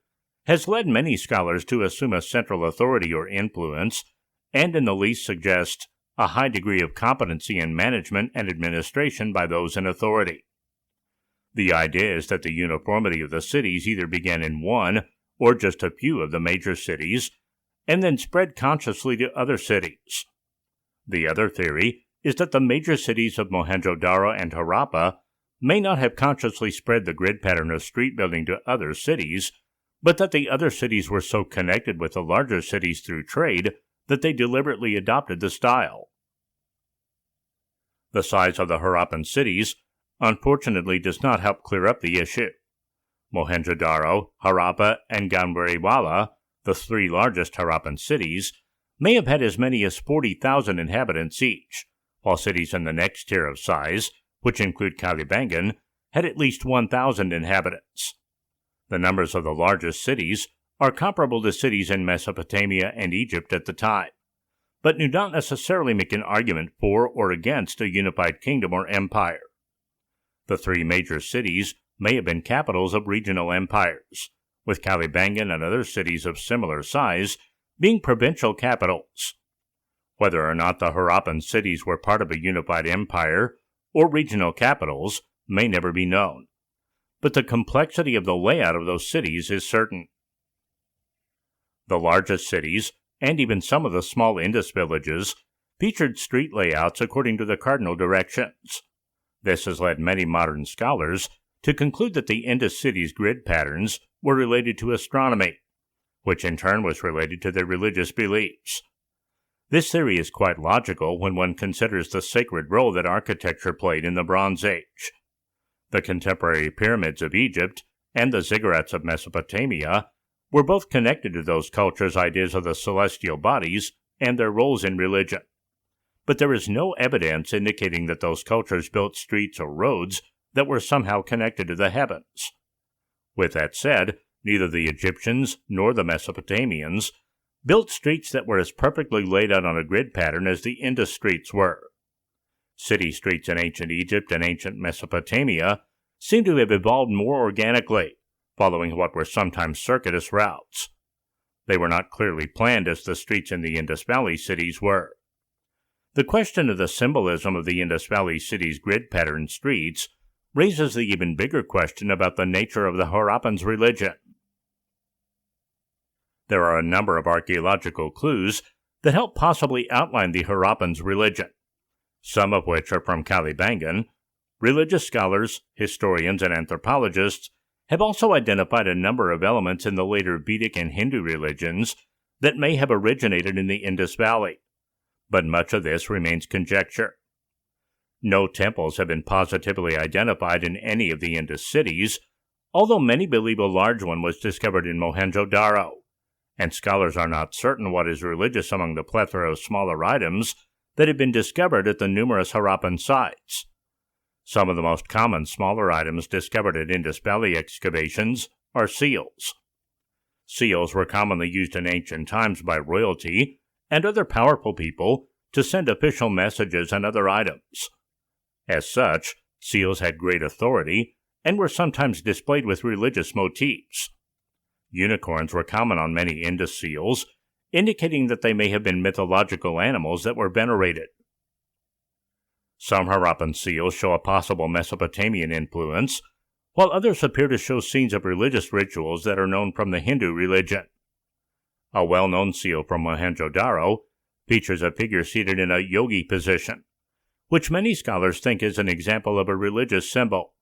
has led many scholars to assume a central authority or influence, and in the least suggest a high degree of competency in management and administration by those in authority. The idea is that the uniformity of the cities either began in one or just a few of the major cities, and then spread consciously to other cities. The other theory is that the major cities of Mohenjo-daro and Harappa may not have consciously spread the grid pattern of street building to other cities, but that the other cities were so connected with the larger cities through trade that they deliberately adopted the style. The size of the Harappan cities unfortunately does not help clear up the issue. Mohenjo-daro, Harappa, and Ganbariwala, the three largest Harappan cities, may have had as many as 40,000 inhabitants each, while cities in the next tier of size, which include Kalibangan, had at least 1,000 inhabitants. The numbers of the largest cities are comparable to cities in Mesopotamia and Egypt at the time, but do not necessarily make an argument for or against a unified kingdom or empire. The three major cities may have been capitals of regional empires, with Kalibangan and other cities of similar size being provincial capitals. Whether or not the Harappan cities were part of a unified empire or regional capitals may never be known, but the complexity of the layout of those cities is certain. The largest cities, and even some of the small Indus villages, featured street layouts according to the cardinal directions. This has led many modern scholars to conclude that the Indus cities' grid patterns were related to astronomy, which in turn was related to their religious beliefs. This theory is quite logical when one considers the sacred role that architecture played in the Bronze Age. The contemporary pyramids of Egypt and the ziggurats of Mesopotamia were both connected to those cultures' ideas of the celestial bodies and their roles in religion. But there is no evidence indicating that those cultures built streets or roads that were somehow connected to the heavens. With that said, neither the Egyptians nor the Mesopotamians built streets that were as perfectly laid out on a grid pattern as the Indus streets were. City streets in ancient Egypt and ancient Mesopotamia seem to have evolved more organically, following what were sometimes circuitous routes. They were not clearly planned as the streets in the Indus Valley cities were. The question of the symbolism of the Indus Valley cities' grid-patterned streets raises the even bigger question about the nature of the Harappans' religion. There are a number of archaeological clues that help possibly outline the Harappans' religion, some of which are from Kalibangan. Religious scholars, historians, and anthropologists have also identified a number of elements in the later Vedic and Hindu religions that may have originated in the Indus Valley, but much of this remains conjecture. No temples have been positively identified in any of the Indus cities, although many believe a large one was discovered in Mohenjo-daro, and scholars are not certain what is religious among the plethora of smaller items that have been discovered at the numerous Harappan sites. Some of the most common smaller items discovered at Indus Valley excavations are seals. Seals were commonly used in ancient times by royalty and other powerful people to send official messages and other items. As such, seals had great authority and were sometimes displayed with religious motifs. Unicorns were common on many Indus seals, indicating that they may have been mythological animals that were venerated. Some Harappan seals show a possible Mesopotamian influence, while others appear to show scenes of religious rituals that are known from the Hindu religion. A well-known seal from Mohenjo-daro features a figure seated in a yogi position, which many scholars think is an example of a religious symbol.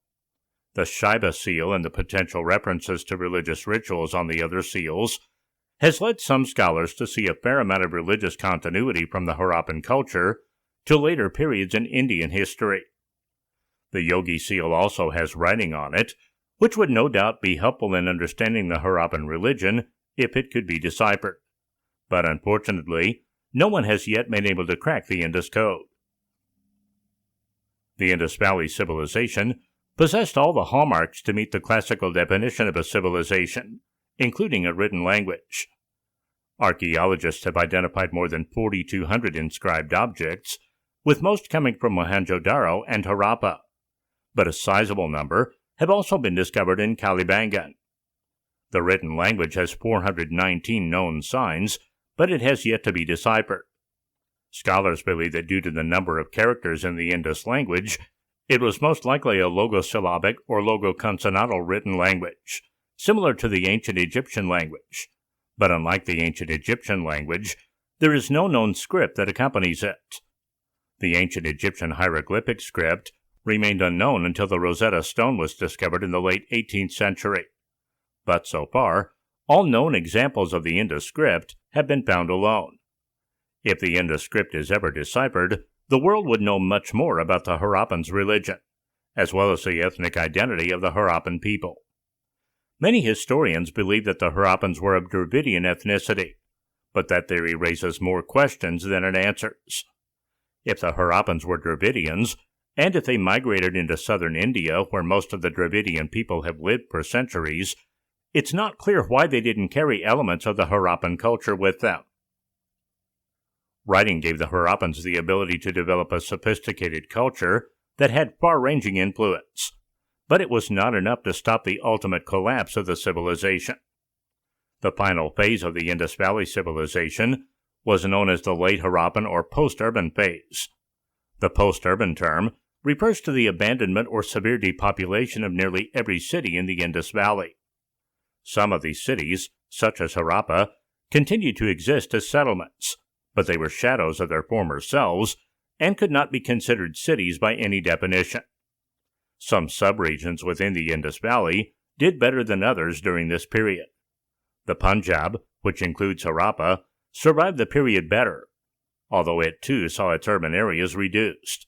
The Shiva seal and the potential references to religious rituals on the other seals has led some scholars to see a fair amount of religious continuity from the Harappan culture to later periods in Indian history. The yogi seal also has writing on it, which would no doubt be helpful in understanding the Harappan religion if it could be deciphered. But unfortunately, no one has yet been able to crack the Indus code. The Indus Valley Civilization possessed all the hallmarks to meet the classical definition of a civilization, including a written language. Archaeologists have identified more than 4,200 inscribed objects, with most coming from Mohenjo-daro and Harappa, but a sizable number have also been discovered in Kalibangan. The written language has 419 known signs, but it has yet to be deciphered. Scholars believe that due to the number of characters in the Indus language, it was most likely a logosyllabic or logoconsonantal written language, similar to the ancient Egyptian language. But unlike the ancient Egyptian language, there is no known script that accompanies it. The ancient Egyptian hieroglyphic script remained unknown until the Rosetta Stone was discovered in the late 18th century. But so far, all known examples of the Indus script have been found alone. If the Indus script is ever deciphered, the world would know much more about the Harappans' religion, as well as the ethnic identity of the Harappan people. Many historians believe that the Harappans were of Dravidian ethnicity, but that theory raises more questions than it answers. If the Harappans were Dravidians, and if they migrated into southern India where most of the Dravidian people have lived for centuries, it's not clear why they didn't carry elements of the Harappan culture with them. Writing gave the Harappans the ability to develop a sophisticated culture that had far-ranging influence, but it was not enough to stop the ultimate collapse of the civilization. The final phase of the Indus Valley Civilization was known as the Late Harappan or Post-Urban phase. The post-urban term refers to the abandonment or severe depopulation of nearly every city in the Indus Valley. Some of these cities, such as Harappa, continued to exist as settlements, but they were shadows of their former selves and could not be considered cities by any definition. Some subregions within the Indus Valley did better than others during this period. The Punjab, which includes Harappa, survived the period better, although it too saw its urban areas reduced.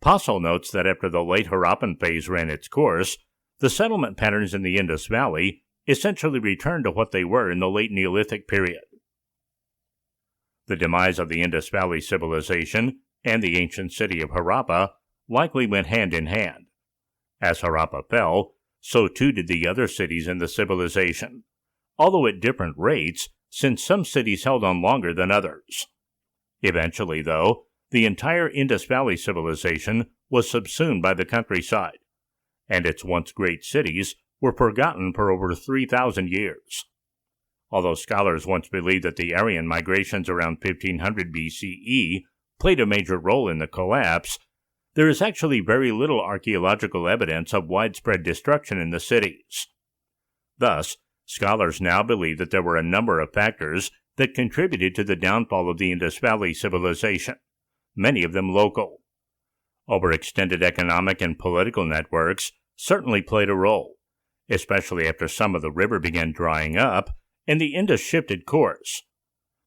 Possel notes that after the late Harappan phase ran its course, the settlement patterns in the Indus Valley essentially returned to what they were in the late Neolithic period. The demise of the Indus Valley Civilization and the ancient city of Harappa likely went hand in hand. As Harappa fell, so too did the other cities in the civilization, although at different rates, since some cities held on longer than others. Eventually, though, the entire Indus Valley Civilization was subsumed by the countryside, and its once great cities were forgotten for over 3,000 years. Although scholars once believed that the Aryan migrations around 1500 BCE played a major role in the collapse, there is actually very little archaeological evidence of widespread destruction in the cities. Thus, scholars now believe that there were a number of factors that contributed to the downfall of the Indus Valley Civilization, many of them local. Overextended economic and political networks certainly played a role, especially after some of the river began drying up and the Indus shifted course.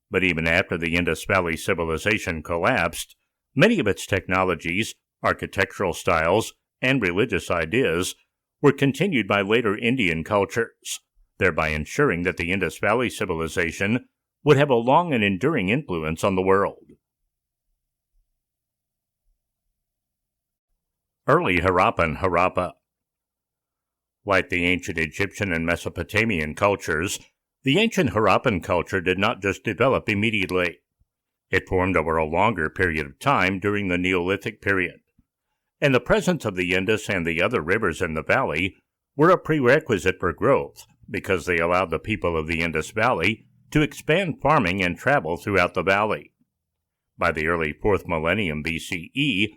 But even after the Indus Valley Civilization collapsed, many of its technologies, architectural styles, and religious ideas were continued by later Indian cultures, thereby ensuring that the Indus Valley Civilization would have a long and enduring influence on the world. Early Harappan Harappa. Like the ancient Egyptian and Mesopotamian cultures, the ancient Harappan culture did not just develop immediately. It formed over a longer period of time during the Neolithic period, and the presence of the Indus and the other rivers in the valley were a prerequisite for growth because they allowed the people of the Indus Valley to expand farming and travel throughout the valley. By the early 4th millennium BCE,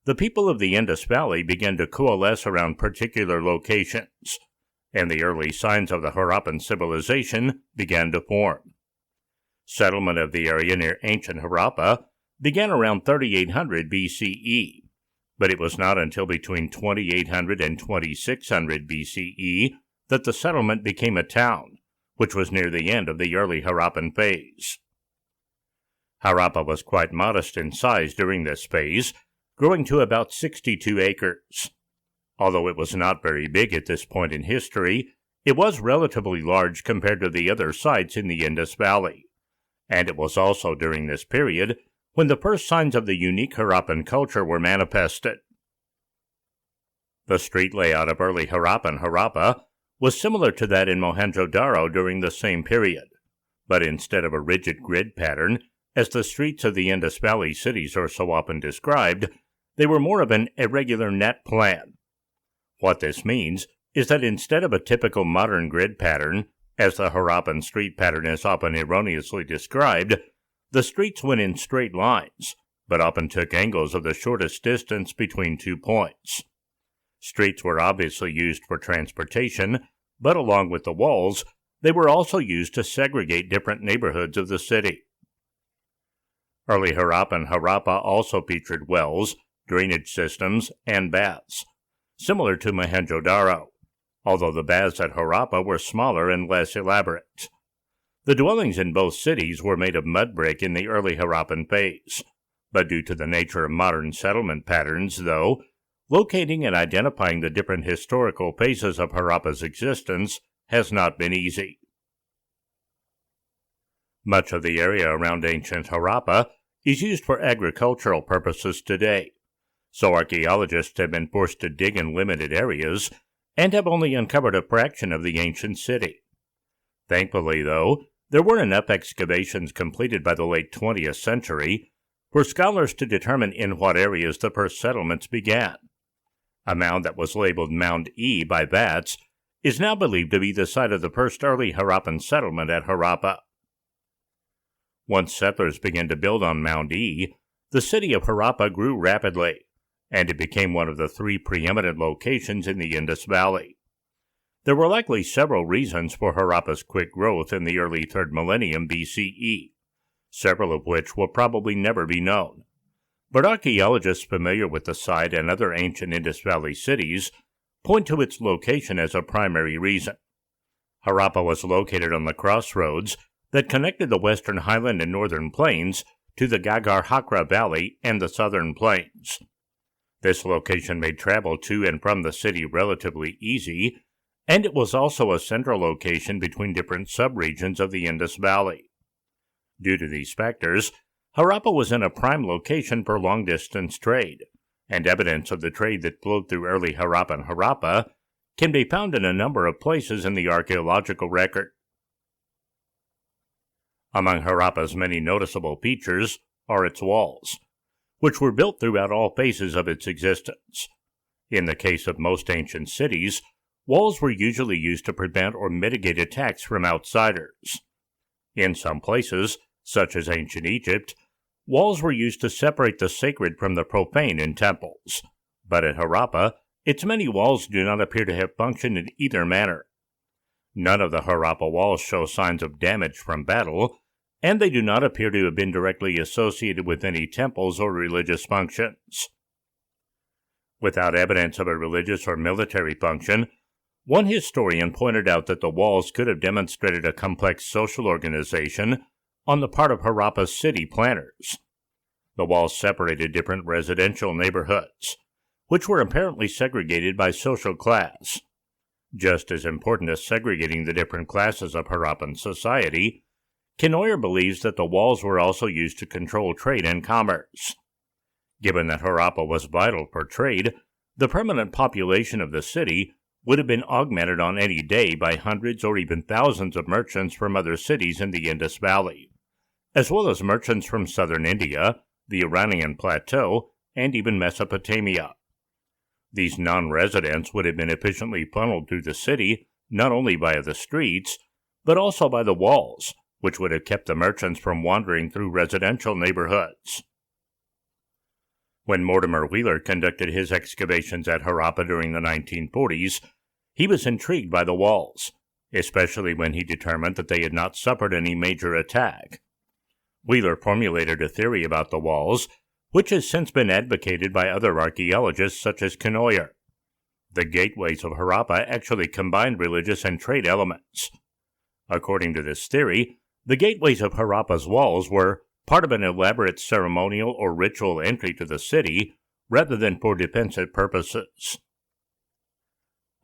the people of the Indus Valley began to coalesce around particular locations, and the early signs of the Harappan civilization began to form. Settlement of the area near ancient Harappa began around 3800 BCE, but it was not until between 2800 and 2600 BCE that the settlement became a town, which was near the end of the early Harappan phase. Harappa was quite modest in size during this phase, growing to about 62 acres. Although it was not very big at this point in history, it was relatively large compared to the other sites in the Indus Valley, and it was also during this period when the first signs of the unique Harappan culture were manifested. The street layout of early Harappan Harappa was similar to that in Mohenjo-daro during the same period, but instead of a rigid grid pattern, as the streets of the Indus Valley cities are so often described, they were more of an irregular net plan. What this means is that instead of a typical modern grid pattern, as the Harappan street pattern is often erroneously described, the streets went in straight lines, but often took angles of the shortest distance between 2 points. Streets were obviously used for transportation, but along with the walls, they were also used to segregate different neighborhoods of the city. Early Harappan Harappa also featured wells, drainage systems, and baths, similar to Mohenjo-daro, although the baths at Harappa were smaller and less elaborate. The dwellings in both cities were made of mud brick in the early Harappan phase, but due to the nature of modern settlement patterns, though, locating and identifying the different historical phases of Harappa's existence has not been easy. Much of the area around ancient Harappa is used for agricultural purposes today, so archaeologists have been forced to dig in limited areas and have only uncovered a fraction of the ancient city. Thankfully, though, there were enough excavations completed by the late 20th century for scholars to determine in what areas the first settlements began. A mound that was labeled Mound E by Vats is now believed to be the site of the first early Harappan settlement at Harappa. Once settlers began to build on Mound E, the city of Harappa grew rapidly, and it became one of the 3 preeminent locations in the Indus Valley. There were likely several reasons for Harappa's quick growth in the early 3rd millennium BCE, several of which will probably never be known. But archaeologists familiar with the site and other ancient Indus Valley cities point to its location as a primary reason. Harappa was located on the crossroads that connected the western highland and northern plains to the Gagar-Hakra Valley and the southern plains. This location made travel to and from the city relatively easy, and it was also a central location between different subregions of the Indus Valley. Due to these factors, Harappa was in a prime location for long-distance trade, and evidence of the trade that flowed through early Harappan Harappa can be found in a number of places in the archaeological record. Among Harappa's many noticeable features are its walls, which were built throughout all phases of its existence. In the case of most ancient cities, walls were usually used to prevent or mitigate attacks from outsiders. In some places, such as ancient Egypt, walls were used to separate the sacred from the profane in temples, but at Harappa, its many walls do not appear to have functioned in either manner. None of the Harappa walls show signs of damage from battle, and they do not appear to have been directly associated with any temples or religious functions. Without evidence of a religious or military function, one historian pointed out that the walls could have demonstrated a complex social organization on the part of Harappa's city planners. The walls separated different residential neighborhoods, which were apparently segregated by social class. Just as important as segregating the different classes of Harappan society, Kenoyer believes that the walls were also used to control trade and commerce. Given that Harappa was vital for trade, the permanent population of the city would have been augmented on any day by hundreds or even thousands of merchants from other cities in the Indus Valley, as well as merchants from southern India, the Iranian plateau, and even Mesopotamia. These non-residents would have been efficiently funneled through the city not only via the streets, but also by the walls, which would have kept the merchants from wandering through residential neighborhoods. When Mortimer Wheeler conducted his excavations at Harappa during the 1940s, he was intrigued by the walls, especially when he determined that they had not suffered any major attack. Wheeler formulated a theory about the walls, which has since been advocated by other archaeologists such as Kenoyer. The gateways of Harappa actually combined religious and trade elements. According to this theory, the gateways of Harappa's walls were part of an elaborate ceremonial or ritual entry to the city, rather than for defensive purposes.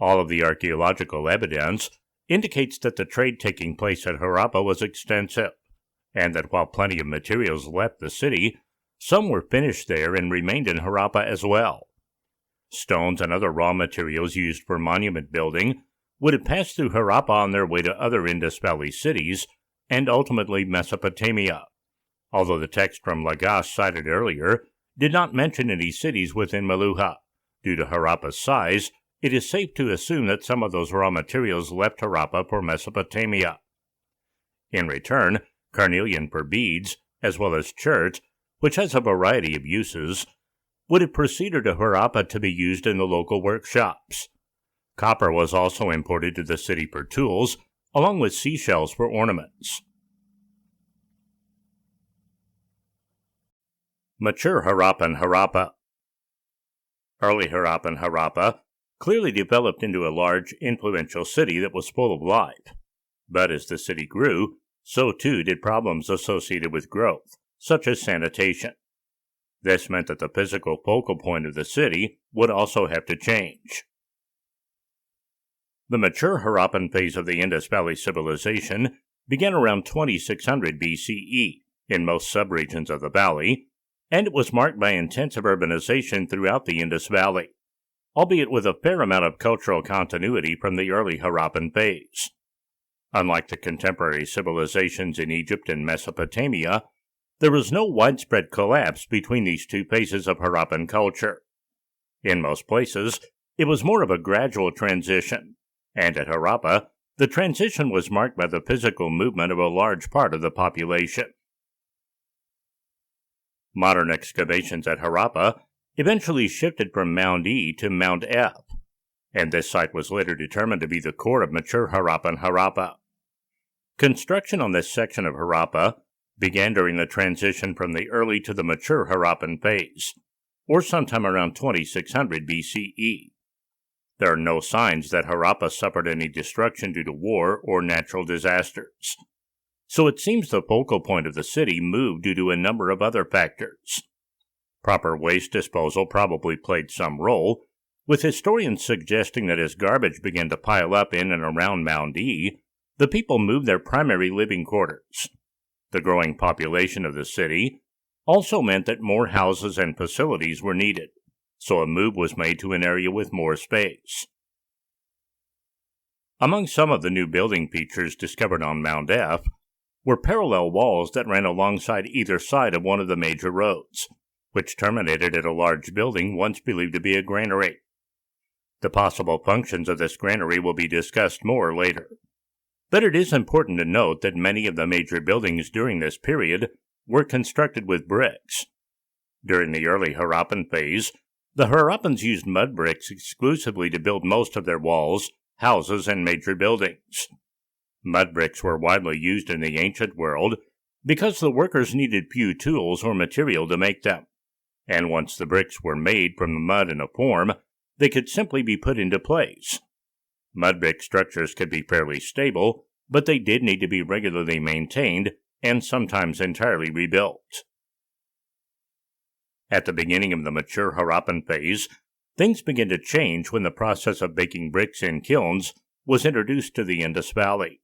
All of the archaeological evidence indicates that the trade taking place at Harappa was extensive, and that while plenty of materials left the city, some were finished there and remained in Harappa as well. Stones and other raw materials used for monument building would have passed through Harappa on their way to other Indus Valley cities, and ultimately Mesopotamia, although the text from Lagash cited earlier did not mention any cities within Meluhha. Due to Harappa's size, it is safe to assume that some of those raw materials left Harappa for Mesopotamia. In return, carnelian for beads, as well as chert, which has a variety of uses, would have proceeded to Harappa to be used in the local workshops. Copper was also imported to the city for tools, along with seashells for ornaments. Mature Harappan Harappa. Early Harappan Harappa clearly developed into a large, influential city that was full of life. But as the city grew, so too did problems associated with growth, such as sanitation. This meant that the physical focal point of the city would also have to change. The mature Harappan phase of the Indus Valley Civilization began around 2600 BCE in most subregions of the valley, and it was marked by intensive urbanization throughout the Indus Valley, albeit with a fair amount of cultural continuity from the early Harappan phase. Unlike the contemporary civilizations in Egypt and Mesopotamia, there was no widespread collapse between these two phases of Harappan culture. In most places, it was more of a gradual transition, and at Harappa, the transition was marked by the physical movement of a large part of the population. Modern excavations at Harappa eventually shifted from Mound E to Mound F, and this site was later determined to be the core of mature Harappan Harappa. Construction on this section of Harappa began during the transition from the early to the mature Harappan phase, or sometime around 2600 BCE. There are no signs that Harappa suffered any destruction due to war or natural disasters. so it seems the focal point of the city moved due to a number of other factors. Proper waste disposal probably played some role, with historians suggesting that as garbage began to pile up in and around Mound E, the people moved their primary living quarters. The growing population of the city also meant that more houses and facilities were needed, so a move was made to an area with more space. Among some of the new building features discovered on Mound F were parallel walls that ran alongside either side of one of the major roads, which terminated at a large building once believed to be a granary. The possible functions of this granary will be discussed more later. But it is important to note that many of the major buildings during this period were constructed with bricks. During the early Harappan phase, the Harappans used mud bricks exclusively to build most of their walls, houses, and major buildings. Mud bricks were widely used in the ancient world because the workers needed few tools or material to make them, and once the bricks were made from the mud in a form, they could simply be put into place. Mud brick structures could be fairly stable, but they did need to be regularly maintained and sometimes entirely rebuilt. At the beginning of the mature Harappan phase, things began to change when the process of baking bricks in kilns was introduced to the Indus Valley.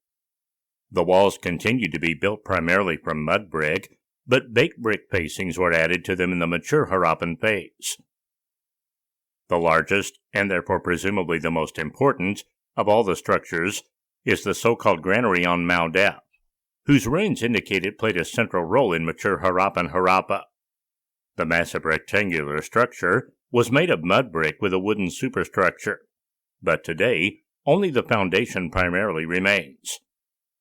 The walls continued to be built primarily from mud brick, but baked brick facings were added to them in the mature Harappan phase. The largest, and therefore presumably the most important, of all the structures is the so-called granary on Mound F, whose ruins indicate it played a central role in mature Harappan Harappa. The massive rectangular structure was made of mud brick with a wooden superstructure, but today only the foundation primarily remains.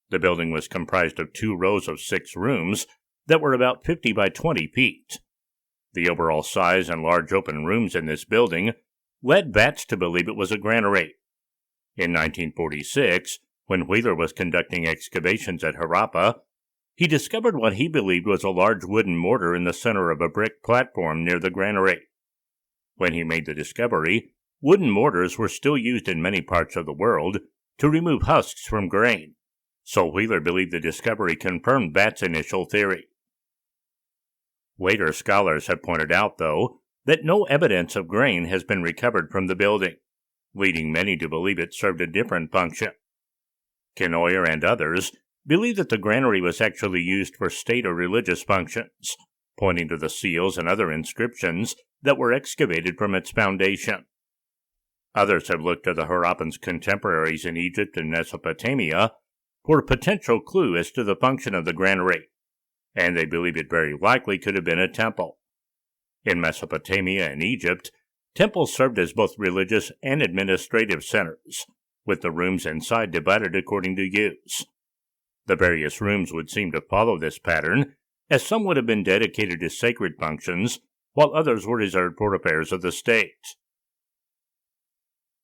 The building was comprised of 2 rows of 6 rooms that were about 50 by 20 feet. The overall size and large open rooms in this building led Batts to believe it was a granary. In 1946, when Wheeler was conducting excavations at Harappa, he discovered what he believed was a large wooden mortar in the center of a brick platform near the granary. When he made the discovery, wooden mortars were still used in many parts of the world to remove husks from grain, so Wheeler believed the discovery confirmed Batts' initial theory. Later scholars have pointed out, though, that no evidence of grain has been recovered from the building, leading many to believe it served a different function. Knoyer and others believe that the granary was actually used for state or religious functions, pointing to the seals and other inscriptions that were excavated from its foundation. Others have looked to the Harappans' contemporaries in Egypt and Mesopotamia for a potential clue as to the function of the granary, and they believe it very likely could have been a temple. In Mesopotamia and Egypt, temples served as both religious and administrative centers, with the rooms inside divided according to use. The various rooms would seem to follow this pattern, as some would have been dedicated to sacred functions, while others were reserved for affairs of the state.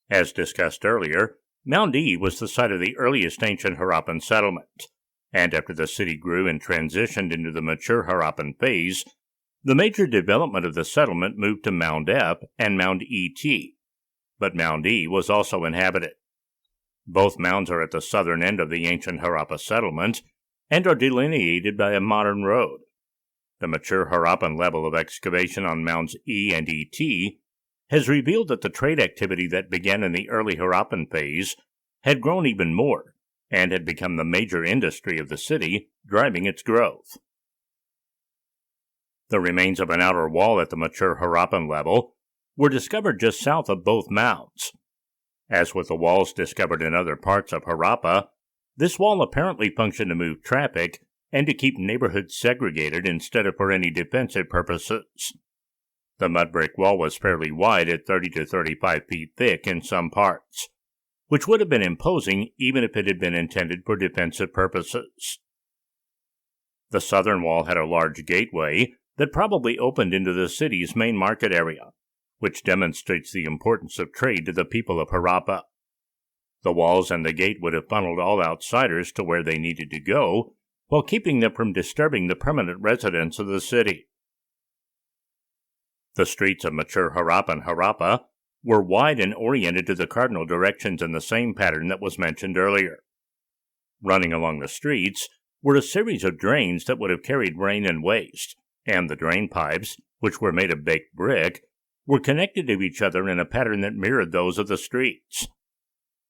As discussed earlier, Mound E was the site of the earliest ancient Harappan settlement, and after the city grew and transitioned into the mature Harappan phase, the major development of the settlement moved to Mound F and Mound ET, but Mound E was also inhabited. Both mounds are at the southern end of the ancient Harappa settlement and are delineated by a modern road. The mature Harappan level of excavation on Mounds E and ET has revealed that the trade activity that began in the early Harappan phase had grown even more and had become the major industry of the city, driving its growth. The remains of an outer wall at the mature Harappan level were discovered just south of both mounds. As with the walls discovered in other parts of Harappa, this wall apparently functioned to move traffic and to keep neighborhoods segregated instead of for any defensive purposes. The mud brick wall was fairly wide at 30 to 35 feet thick in some parts, which would have been imposing even if it had been intended for defensive purposes. The southern wall had a large gateway that probably opened into the city's main market area, which demonstrates the importance of trade to the people of Harappa. The walls and the gate would have funneled all outsiders to where they needed to go, while keeping them from disturbing the permanent residents of the city. The streets of mature Harappan Harappa were wide and oriented to the cardinal directions in the same pattern that was mentioned earlier. Running along the streets were a series of drains that would have carried rain and waste, and the drain pipes, which were made of baked brick, were connected to each other in a pattern that mirrored those of the streets.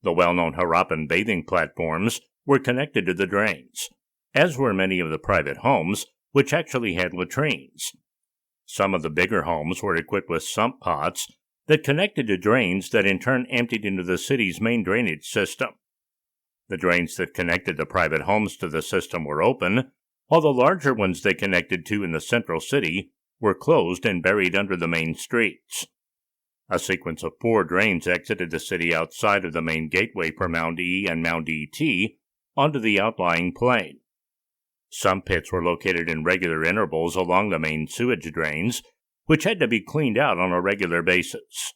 The well-known Harappan bathing platforms were connected to the drains, as were many of the private homes, which actually had latrines. Some of the bigger homes were equipped with sump pots that connected to drains that in turn emptied into the city's main drainage system. The drains that connected the private homes to the system were open, while the larger ones they connected to in the central city were closed and buried under the main streets. A sequence of 4 drains exited the city outside of the main gateway for Mound E and Mound ET onto the outlying plain. Some pits were located in regular intervals along the main sewage drains, which had to be cleaned out on a regular basis.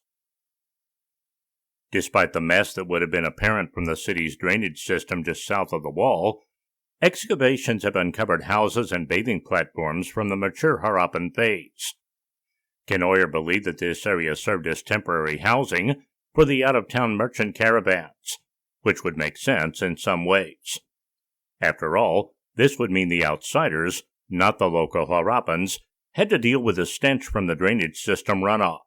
Despite the mess that would have been apparent from the city's drainage system just south of the wall, excavations have uncovered houses and bathing platforms from the mature Harappan phase. Kenoyer believed that this area served as temporary housing for the out-of-town merchant caravans, which would make sense in some ways. After all, this would mean the outsiders, not the local Harappans, had to deal with the stench from the drainage system runoff.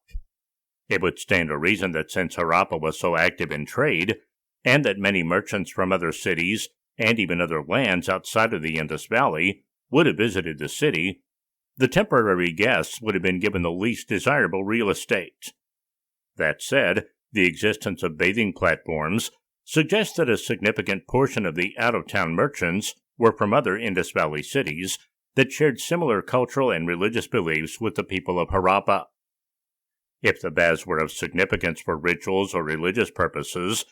It would stand to reason that since Harappa was so active in trade, and that many merchants from other cities and even other lands outside of the Indus Valley would have visited the city, the temporary guests would have been given the least desirable real estate. That said, the existence of bathing platforms suggests that a significant portion of the out-of-town merchants were from other Indus Valley cities that shared similar cultural and religious beliefs with the people of Harappa. If the baths were of significance for rituals or religious purposes,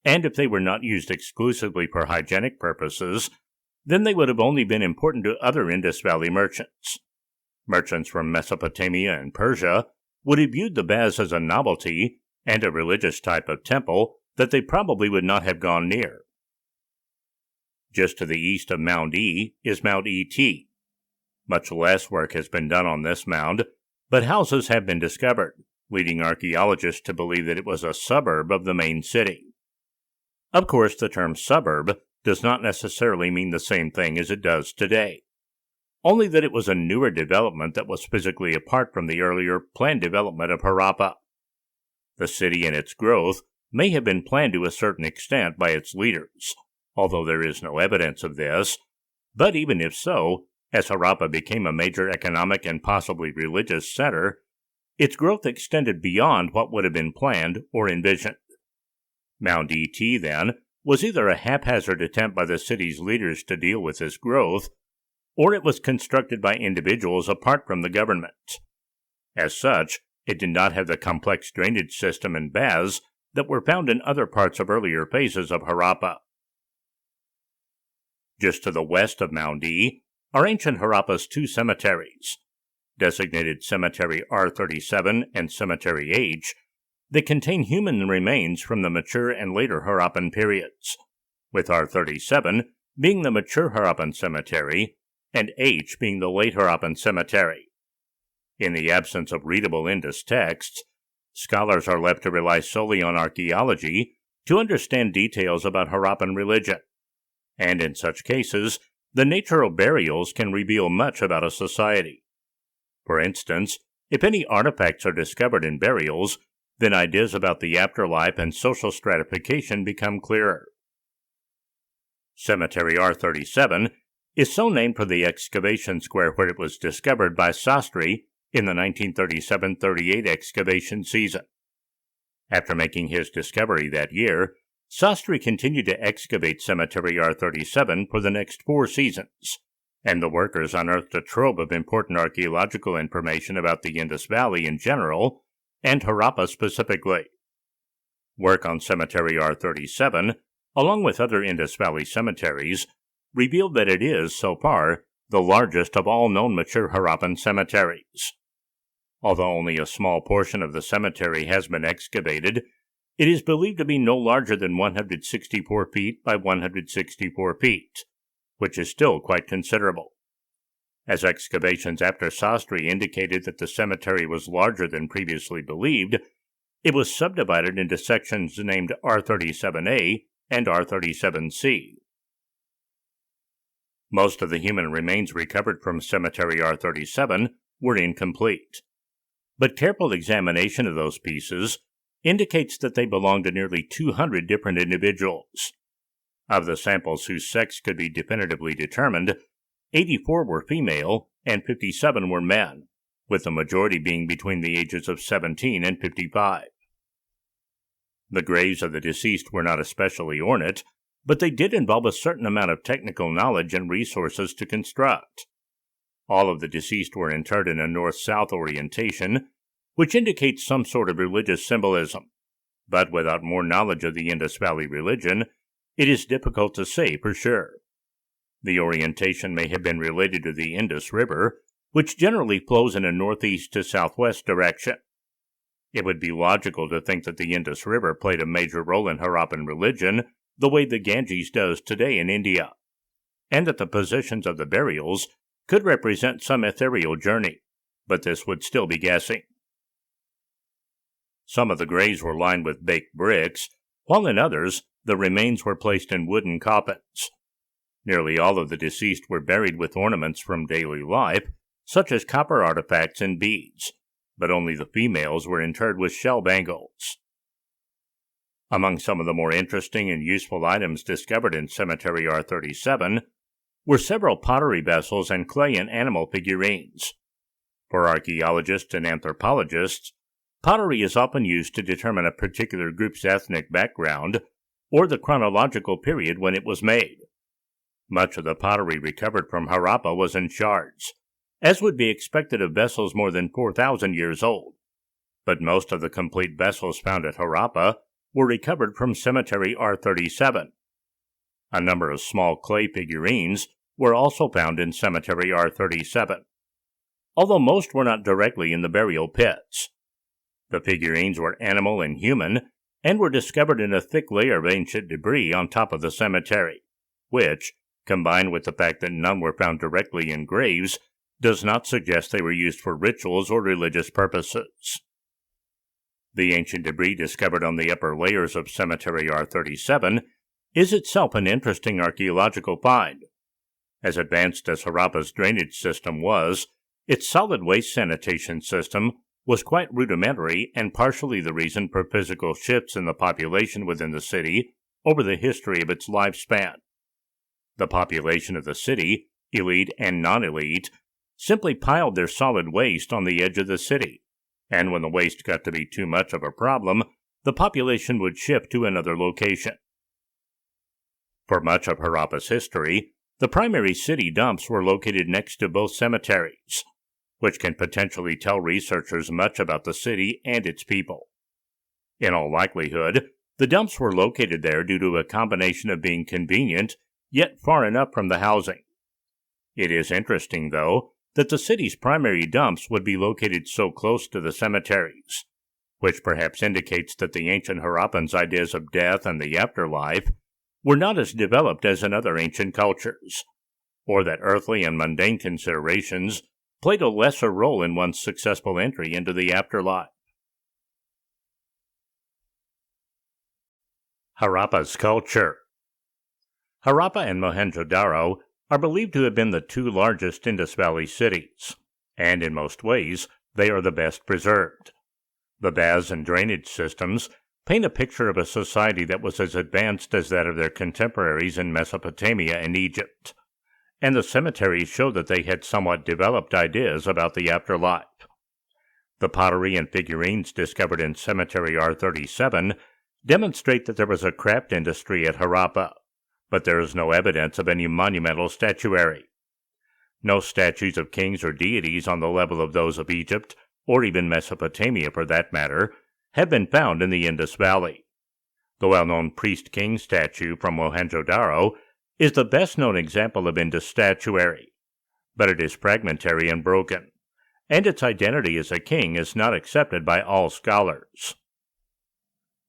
and if they were not used exclusively for hygienic purposes, then they would have only been important to other Indus Valley merchants. Merchants from Mesopotamia and Persia would have viewed the baths as a novelty and a religious type of temple that they probably would not have gone near. Just to the east of Mound E is Mount ET. Much less work has been done on this mound, but houses have been discovered, leading archaeologists to believe that it was a suburb of the main city. Of course, the term suburb does not necessarily mean the same thing as it does today, only that it was a newer development that was physically apart from the earlier planned development of Harappa. The city and its growth may have been planned to a certain extent by its leaders, although there is no evidence of this, but even if so, as Harappa became a major economic and possibly religious center, its growth extended beyond what would have been planned or envisioned. Mound ET, then, was either a haphazard attempt by the city's leaders to deal with this growth, or it was constructed by individuals apart from the government. As such, it did not have the complex drainage system and baths that were found in other parts of earlier phases of Harappa. Just to the west of Mound E are ancient Harappa's 2 cemeteries, designated Cemetery R37 and Cemetery H, that contain human remains from the mature and later Harappan periods, with R37 being the mature Harappan cemetery and H being the late Harappan cemetery. In the absence of readable Indus texts, scholars are left to rely solely on archaeology to understand details about Harappan religion, and in such cases, the nature of burials can reveal much about a society. For instance, if any artifacts are discovered in burials, then ideas about the afterlife and social stratification become clearer. Cemetery R37 is so named for the excavation square where it was discovered by Sastry in the 1937-38 excavation season. After making his discovery that year, Sastry continued to excavate Cemetery R37 for the next 4 seasons, and the workers unearthed a trove of important archaeological information about the Indus Valley in general, and Harappa specifically. Work on Cemetery R37, along with other Indus Valley cemeteries, revealed that it is, so far, the largest of all known mature Harappan cemeteries. Although only a small portion of the cemetery has been excavated, it is believed to be no larger than 164 feet by 164 feet, which is still quite considerable. As excavations after Sastry indicated that the cemetery was larger than previously believed, it was subdivided into sections named R37A and R37C. Most of the human remains recovered from Cemetery R37 were incomplete, but careful examination of those pieces indicates that they belong to nearly 200 different individuals. Of the samples whose sex could be definitively determined, 84 were female and 57 were men, with the majority being between the ages of 17 and 55. The graves of the deceased were not especially ornate, but they did involve a certain amount of technical knowledge and resources to construct. All of the deceased were interred in a north-south orientation, which indicates some sort of religious symbolism, but without more knowledge of the Indus Valley religion, it is difficult to say for sure. The orientation may have been related to the Indus River, which generally flows in a northeast to southwest direction. It would be logical to think that the Indus River played a major role in Harappan religion, the way the Ganges does today in India, and that the positions of the burials could represent some ethereal journey, but this would still be guessing. Some of the graves were lined with baked bricks, while in others, the remains were placed in wooden coffins. Nearly all of the deceased were buried with ornaments from daily life, such as copper artifacts and beads, but only the females were interred with shell bangles. Among some of the more interesting and useful items discovered in Cemetery R37 were several pottery vessels and clay and animal figurines. For archaeologists and anthropologists, pottery is often used to determine a particular group's ethnic background or the chronological period when it was made. Much of the pottery recovered from Harappa was in shards, as would be expected of vessels more than 4,000 years old, but most of the complete vessels found at Harappa were recovered from Cemetery R37. A number of small clay figurines were also found in Cemetery R37, although most were not directly in the burial pits. The figurines were animal and human, and were discovered in a thick layer of ancient debris on top of the cemetery, which, combined with the fact that none were found directly in graves, does not suggest they were used for rituals or religious purposes. The ancient debris discovered on the upper layers of Cemetery R37 is itself an interesting archaeological find. As advanced as Harappa's drainage system was, its solid waste sanitation system was quite rudimentary and partially the reason for physical shifts in the population within the city over the history of its lifespan. The population of the city, elite and non-elite, simply piled their solid waste on the edge of the city, and when the waste got to be too much of a problem, the population would shift to another location. For much of Harappa's history, the primary city dumps were located next to both cemeteries, which can potentially tell researchers much about the city and its people. In all likelihood, the dumps were located there due to a combination of being convenient, yet far enough from the housing. It is interesting, though, that the city's primary dumps would be located so close to the cemeteries, which perhaps indicates that the ancient Harappans' ideas of death and the afterlife were not as developed as in other ancient cultures, or that earthly and mundane considerations played a lesser role in one's successful entry into the afterlife. Harappa's culture. Harappa and Mohenjo-daro are believed to have been the two largest Indus Valley cities, and in most ways, they are the best preserved. The baths and drainage systems paint a picture of a society that was as advanced as that of their contemporaries in Mesopotamia and Egypt, and the cemeteries show that they had somewhat developed ideas about the afterlife. The pottery and figurines discovered in Cemetery R37 demonstrate that there was a craft industry at Harappa, but there is no evidence of any monumental statuary. No statues of kings or deities on the level of those of Egypt, or even Mesopotamia for that matter, have been found in the Indus Valley. The well-known priest-king statue from Mohenjo-daro is the best-known example of Indus statuary, but it is fragmentary and broken, and its identity as a king is not accepted by all scholars.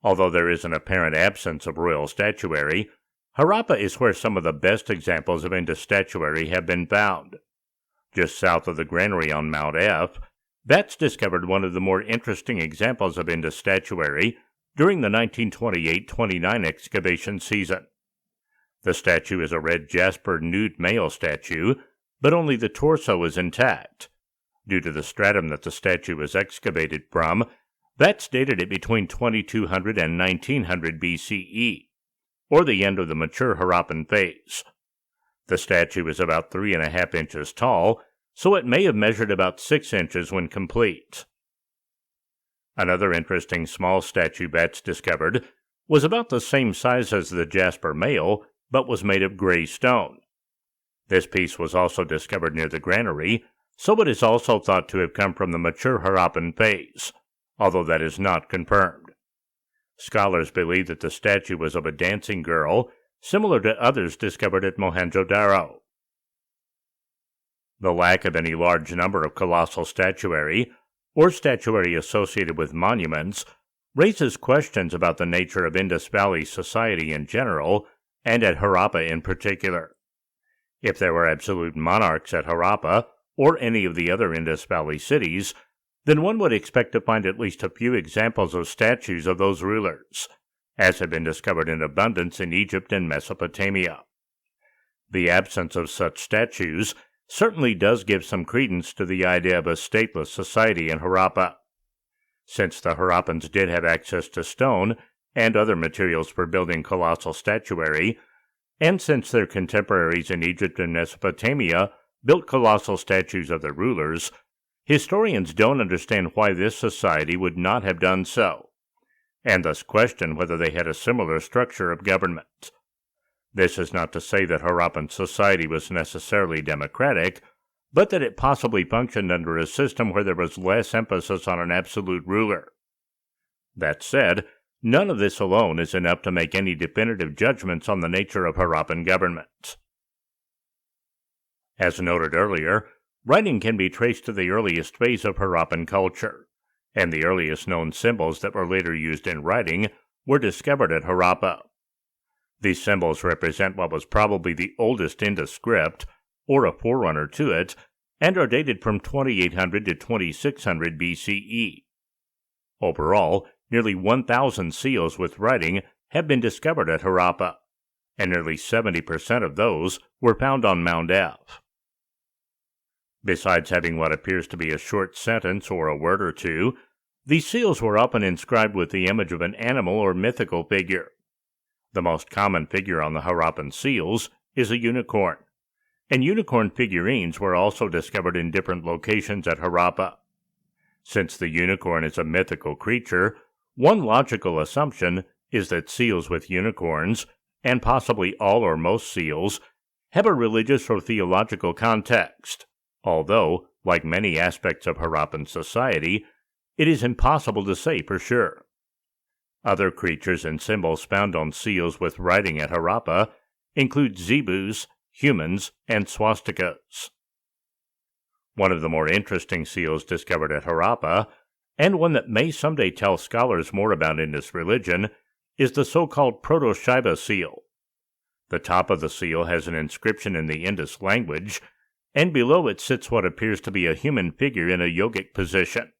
Although there is an apparent absence of royal statuary, Harappa is where some of the best examples of Indus statuary have been found. Just south of the granary on Mount F, Betts discovered one of the more interesting examples of Indus statuary during the 1928-29 excavation season. The statue is a red jasper nude male statue, but only the torso is intact. Due to the stratum that the statue was excavated from, that's dated at between 2200 and 1900 BCE, or the end of the mature Harappan phase. The statue is about 3.5 inches tall, so it may have measured about 6 inches when complete. Another interesting small statue Bats discovered was about the same size as the jasper male, but was made of gray stone. This piece was also discovered near the granary, so it is also thought to have come from the mature Harappan phase, although that is not confirmed. Scholars believe that the statue was of a dancing girl, similar to others discovered at Mohenjo-daro. The lack of any large number of colossal statuary, or statuary associated with monuments, raises questions about the nature of Indus Valley society in general, and at Harappa in particular. If there were absolute monarchs at Harappa, or any of the other Indus Valley cities, then one would expect to find at least a few examples of statues of those rulers, as have been discovered in abundance in Egypt and Mesopotamia. The absence of such statues certainly does give some credence to the idea of a stateless society in Harappa. Since the Harappans did have access to stone and other materials for building colossal statuary, and since their contemporaries in Egypt and Mesopotamia built colossal statues of their rulers, historians don't understand why this society would not have done so, and thus question whether they had a similar structure of government. This is not to say that Harappan society was necessarily democratic, but that it possibly functioned under a system where there was less emphasis on an absolute ruler. That said, none of this alone is enough to make any definitive judgments on the nature of Harappan government. As noted earlier, writing can be traced to the earliest phase of Harappan culture, and the earliest known symbols that were later used in writing were discovered at Harappa. These symbols represent what was probably the oldest Indus script, or a forerunner to it, and are dated from 2800 to 2600 BCE. Overall, nearly 1,000 seals with writing have been discovered at Harappa, and nearly 70% of those were found on Mound F. Besides having what appears to be a short sentence or a word or two, these seals were often inscribed with the image of an animal or mythical figure. The most common figure on the Harappan seals is a unicorn, and unicorn figurines were also discovered in different locations at Harappa. Since the unicorn is a mythical creature, one logical assumption is that seals with unicorns, and possibly all or most seals, have a religious or theological context, although, like many aspects of Harappan society, it is impossible to say for sure. Other creatures and symbols found on seals with writing at Harappa include zebus, humans, and swastikas. One of the more interesting seals discovered at Harappa, and one that may someday tell scholars more about Indus religion, is the so-called Proto-Shiva seal. The top of the seal has an inscription in the Indus language, and below it sits what appears to be a human figure in a yogic position.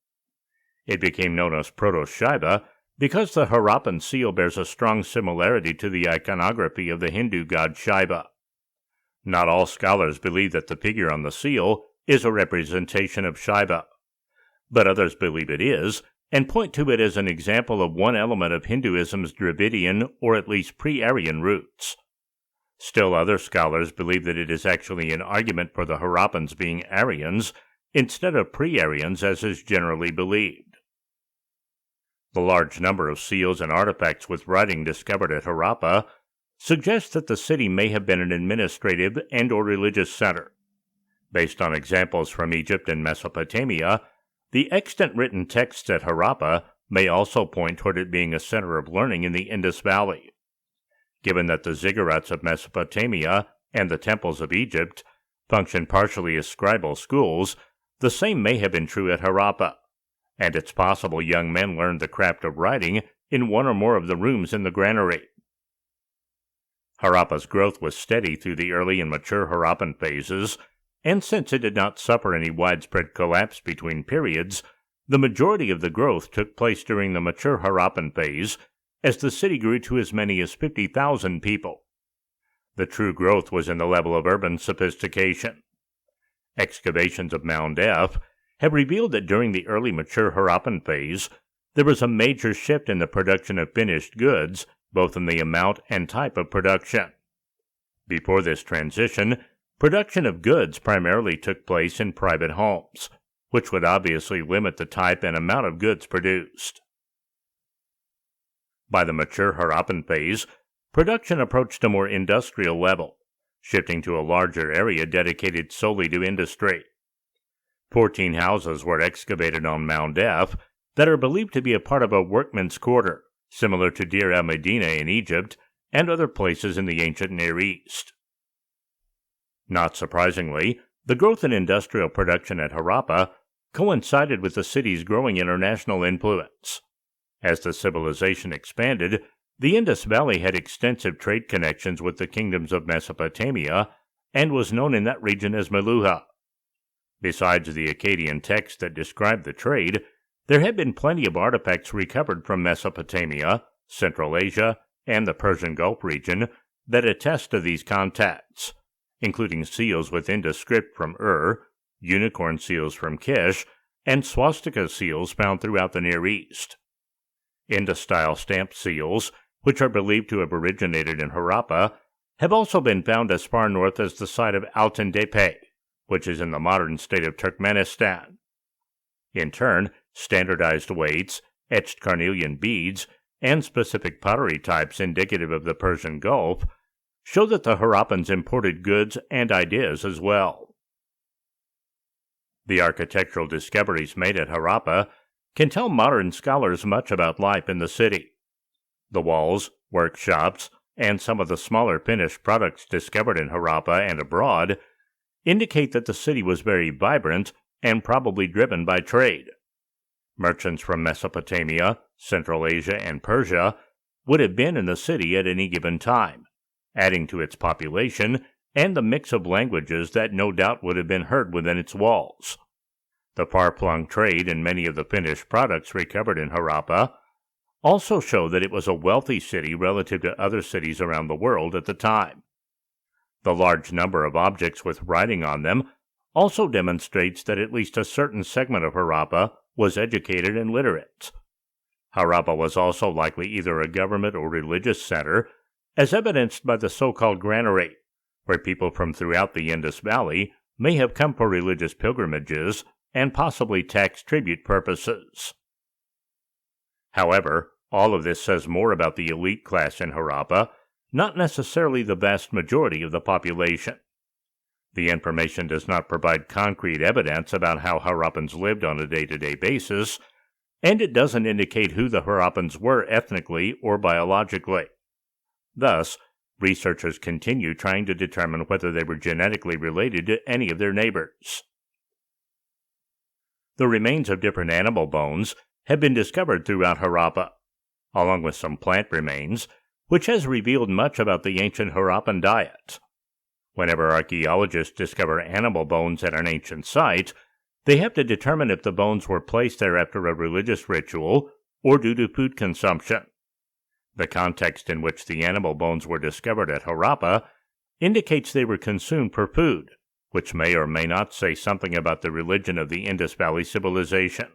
It became known as Proto-Shiva because the Harappan seal bears a strong similarity to the iconography of the Hindu god Shiva. Not all scholars believe that the figure on the seal is a representation of Shiva, but others believe it is, and point to it as an example of one element of Hinduism's Dravidian or at least pre-Aryan roots. Still other scholars believe that it is actually an argument for the Harappans being Aryans instead of pre-Aryans as is generally believed. The large number of seals and artifacts with writing discovered at Harappa suggests that the city may have been an administrative and or religious center. Based on examples from Egypt and Mesopotamia, the extant written texts at Harappa may also point toward it being a center of learning in the Indus Valley. Given that the ziggurats of Mesopotamia and the temples of Egypt function partially as scribal schools, the same may have been true at Harappa, and it's possible young men learned the craft of writing in one or more of the rooms in the granary. Harappa's growth was steady through the early and mature Harappan phases, and since it did not suffer any widespread collapse between periods, the majority of the growth took place during the mature Harappan phase, as the city grew to as many as 50,000 people. The true growth was in the level of urban sophistication. Excavations of Mound F have revealed that during the early mature Harappan phase, there was a major shift in the production of finished goods, both in the amount and type of production. Before this transition, production of goods primarily took place in private homes, which would obviously limit the type and amount of goods produced. By the mature Harappan phase, production approached a more industrial level, shifting to a larger area dedicated solely to industry. 14 houses were excavated on Mound F that are believed to be a part of a workman's quarter, similar to Deir el-Medina in Egypt and other places in the ancient Near East. Not surprisingly, the growth in industrial production at Harappa coincided with the city's growing international influence. As the civilization expanded, the Indus Valley had extensive trade connections with the kingdoms of Mesopotamia and was known in that region as Meluha. Besides the Akkadian texts that describe the trade, there had been plenty of artifacts recovered from Mesopotamia, Central Asia, and the Persian Gulf region that attest to these contacts, including seals with Indus script from Ur, unicorn seals from Kish, and swastika seals found throughout the Near East. Indus-style stamped seals, which are believed to have originated in Harappa, have also been found as far north as the site of Altyn-Tepe, which is in the modern state of Turkmenistan. In turn, standardized weights, etched carnelian beads, and specific pottery types indicative of the Persian Gulf show that the Harappans imported goods and ideas as well. The architectural discoveries made at Harappa can tell modern scholars much about life in the city. The walls, workshops, and some of the smaller finished products discovered in Harappa and abroad indicate that the city was very vibrant and probably driven by trade. Merchants from Mesopotamia, Central Asia, and Persia would have been in the city at any given time, adding to its population and the mix of languages that no doubt would have been heard within its walls. The far-flung trade and many of the finished products recovered in Harappa also show that it was a wealthy city relative to other cities around the world at the time. The large number of objects with writing on them also demonstrates that at least a certain segment of Harappa was educated and literate. Harappa was also likely either a government or religious center, as evidenced by the so-called granary, where people from throughout the Indus Valley may have come for religious pilgrimages and possibly tax tribute purposes. However, all of this says more about the elite class in Harappa, not necessarily the vast majority of the population. The information does not provide concrete evidence about how Harappans lived on a day-to-day basis, and it doesn't indicate who the Harappans were ethnically or biologically. Thus, researchers continue trying to determine whether they were genetically related to any of their neighbors. The remains of different animal bones have been discovered throughout Harappa, along with some plant remains, which has revealed much about the ancient Harappan diet. Whenever archaeologists discover animal bones at an ancient site, they have to determine if the bones were placed there after a religious ritual or due to food consumption. The context in which the animal bones were discovered at Harappa indicates they were consumed for food, which may or may not say something about the religion of the Indus Valley Civilization.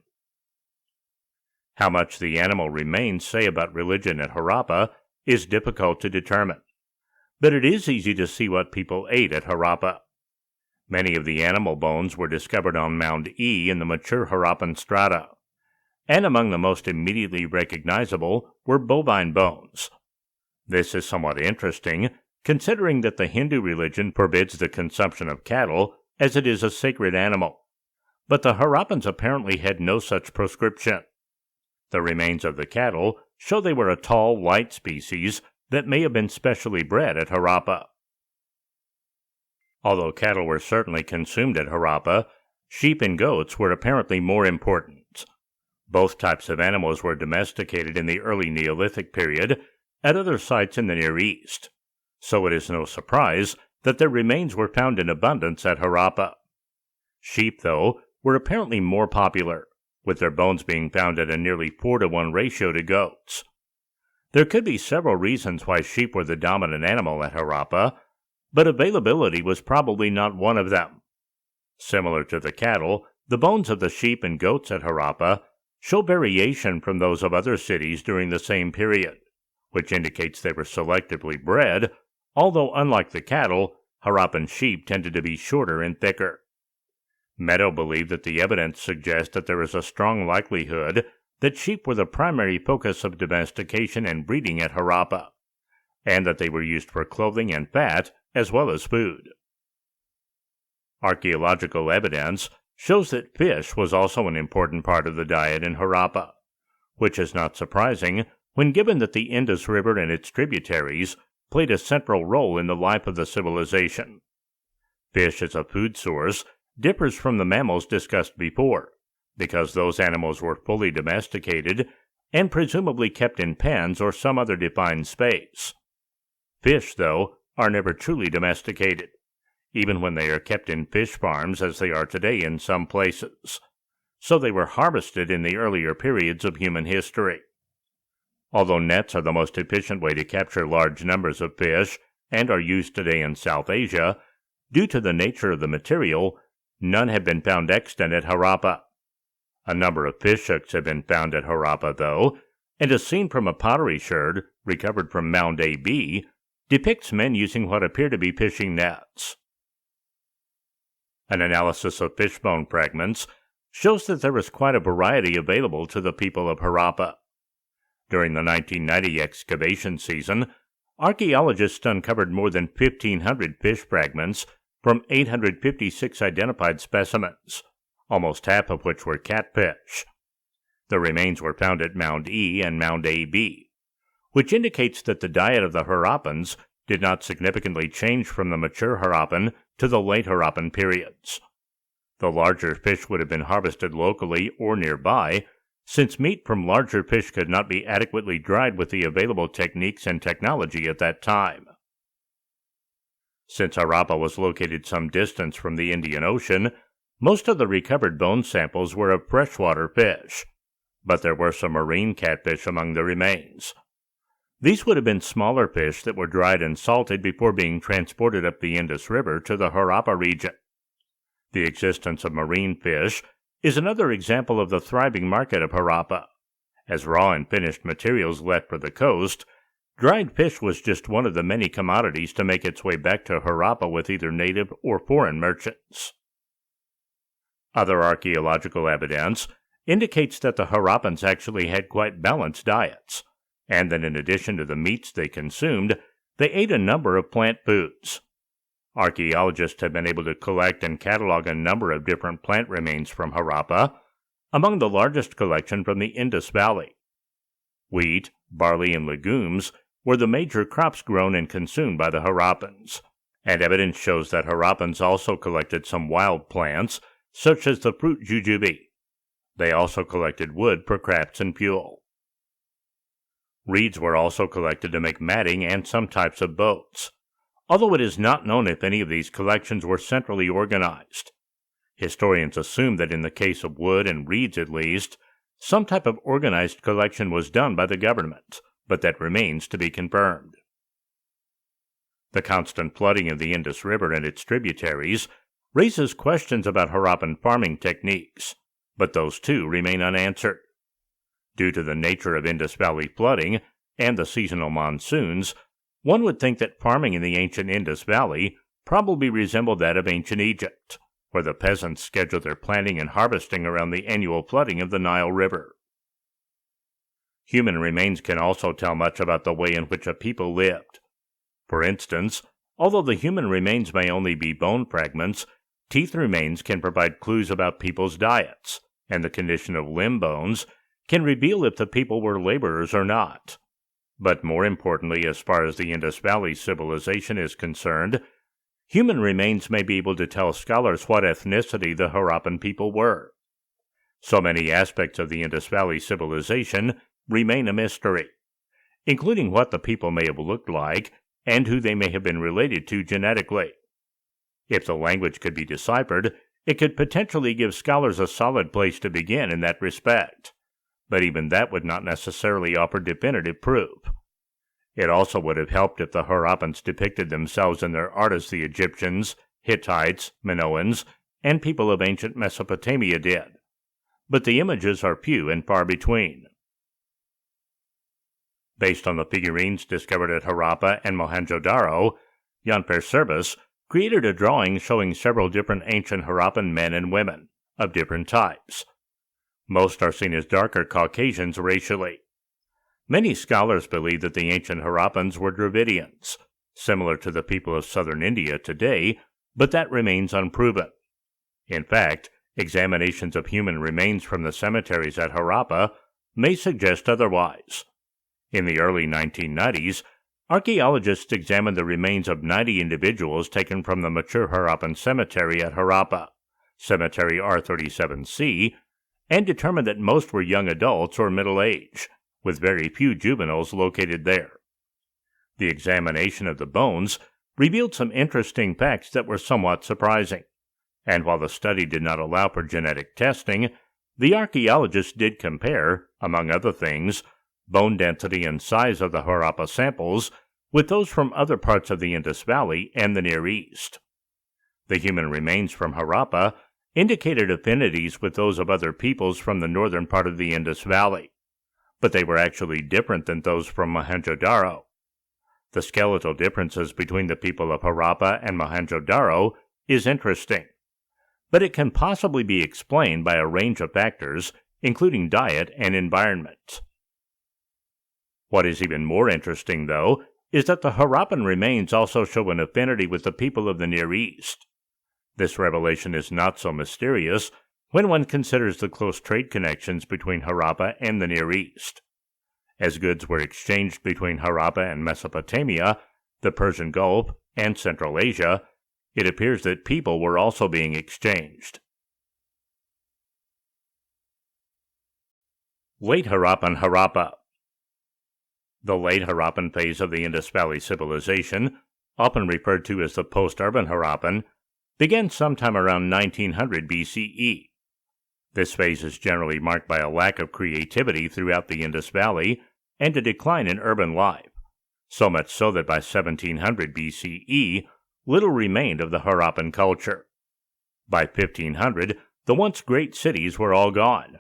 How much the animal remains say about religion at Harappa is difficult to determine, but it is easy to see what people ate at Harappa. Many of the animal bones were discovered on Mound E in the mature Harappan strata, and among the most immediately recognizable were bovine bones. This is somewhat interesting, considering that the Hindu religion forbids the consumption of cattle, as it is a sacred animal, but the Harappans apparently had no such proscription. The remains of the cattle show they were a tall, light species that may have been specially bred at Harappa. Although cattle were certainly consumed at Harappa, sheep and goats were apparently more important. Both types of animals were domesticated in the early Neolithic period at other sites in the Near East, so it is no surprise that their remains were found in abundance at Harappa. Sheep, though, were apparently more popular, with their bones being found at a nearly 4-to-1 ratio to goats. There could be several reasons why sheep were the dominant animal at Harappa, but availability was probably not one of them. Similar to the cattle, the bones of the sheep and goats at Harappa show variation from those of other cities during the same period, which indicates they were selectively bred, although unlike the cattle, Harappan sheep tended to be shorter and thicker. Meadow believed that the evidence suggests that there is a strong likelihood that sheep were the primary focus of domestication and breeding at Harappa, and that they were used for clothing and fat as well as food. Archaeological evidence shows that fish was also an important part of the diet in Harappa, which is not surprising when given that the Indus River and its tributaries played a central role in the life of the civilization. Fish as a food source differs from the mammals discussed before, because those animals were fully domesticated and presumably kept in pens or some other defined space. Fish, though, are never truly domesticated, even when they are kept in fish farms as they are today in some places, so they were harvested in the earlier periods of human history. Although nets are the most efficient way to capture large numbers of fish and are used today in South Asia, due to the nature of the material, none have been found extant at Harappa. A number of fish hooks have been found at Harappa, though, and a scene from a pottery sherd, recovered from Mound AB, depicts men using what appear to be fishing nets. An analysis of fish bone fragments shows that there was quite a variety available to the people of Harappa. During the 1990 excavation season, archaeologists uncovered more than 1,500 fish fragments from 856 identified specimens, almost half of which were catfish. The remains were found at Mound E and Mound AB, which indicates that the diet of the Harappans did not significantly change from the mature Harappan to the late Harappan periods. The larger fish would have been harvested locally or nearby, since meat from larger fish could not be adequately dried with the available techniques and technology at that time. Since Harappa was located some distance from the Indian Ocean, most of the recovered bone samples were of freshwater fish, but there were some marine catfish among the remains. These would have been smaller fish that were dried and salted before being transported up the Indus River to the Harappa region. The existence of marine fish is another example of the thriving market of Harappa. As raw and finished materials left for the coast, dried fish was just one of the many commodities to make its way back to Harappa with either native or foreign merchants. Other archaeological evidence indicates that the Harappans actually had quite balanced diets, and that in addition to the meats they consumed, they ate a number of plant foods. Archaeologists have been able to collect and catalog a number of different plant remains from Harappa, among the largest collection from the Indus Valley. Wheat, barley, and legumes were the major crops grown and consumed by the Harappans, and evidence shows that Harappans also collected some wild plants, such as the fruit jujube. They also collected wood for crafts and fuel. Reeds were also collected to make matting and some types of boats, although it is not known if any of these collections were centrally organized. Historians assume that in the case of wood and reeds at least, some type of organized collection was done by the government, but that remains to be confirmed. The constant flooding of the Indus River and its tributaries raises questions about Harappan farming techniques, but those too remain unanswered. Due to the nature of Indus Valley flooding and the seasonal monsoons, one would think that farming in the ancient Indus Valley probably resembled that of ancient Egypt, where the peasants scheduled their planting and harvesting around the annual flooding of the Nile River. Human remains can also tell much about the way in which a people lived. For instance, although the human remains may only be bone fragments, teeth remains can provide clues about people's diets, and the condition of limb bones can reveal if the people were laborers or not. But more importantly, as far as the Indus Valley Civilization is concerned, human remains may be able to tell scholars what ethnicity the Harappan people were. So many aspects of the Indus Valley Civilization remain a mystery, including what the people may have looked like and who they may have been related to genetically. If the language could be deciphered, it could potentially give scholars a solid place to begin in that respect, but even that would not necessarily offer definitive proof. It also would have helped if the Harappans depicted themselves and their art as the Egyptians, Hittites, Minoans, and people of ancient Mesopotamia did. But the images are few and far between. Based on the figurines discovered at Harappa and Mohenjo-daro, Jan Perserbis created a drawing showing several different ancient Harappan men and women, of different types. Most are seen as darker Caucasians racially. Many scholars believe that the ancient Harappans were Dravidians, similar to the people of southern India today, but that remains unproven. In fact, examinations of human remains from the cemeteries at Harappa may suggest otherwise. In the early 1990s, archaeologists examined the remains of 90 individuals taken from the mature Harappan cemetery at Harappa, Cemetery R37C, and determined that most were young adults or middle age, with very few juveniles located there. The examination of the bones revealed some interesting facts that were somewhat surprising, and while the study did not allow for genetic testing, the archaeologists did compare, among other things, bone density and size of the Harappa samples with those from other parts of the Indus Valley and the Near East. The human remains from Harappa indicated affinities with those of other peoples from the northern part of the Indus Valley, but they were actually different than those from Mohenjo-daro. The skeletal differences between the people of Harappa and Mohenjo-daro is interesting, but it can possibly be explained by a range of factors, including diet and environment. What is even more interesting, though, is that the Harappan remains also show an affinity with the people of the Near East. This revelation is not so mysterious when one considers the close trade connections between Harappa and the Near East. As goods were exchanged between Harappa and Mesopotamia, the Persian Gulf, and Central Asia, it appears that people were also being exchanged. Late Harappan Harappa. The late Harappan phase of the Indus Valley Civilization, often referred to as the post-urban Harappan, began sometime around 1900 BCE. This phase is generally marked by a lack of creativity throughout the Indus Valley and a decline in urban life, so much so that by 1700 BCE, little remained of the Harappan culture. By 1500, the once great cities were all gone.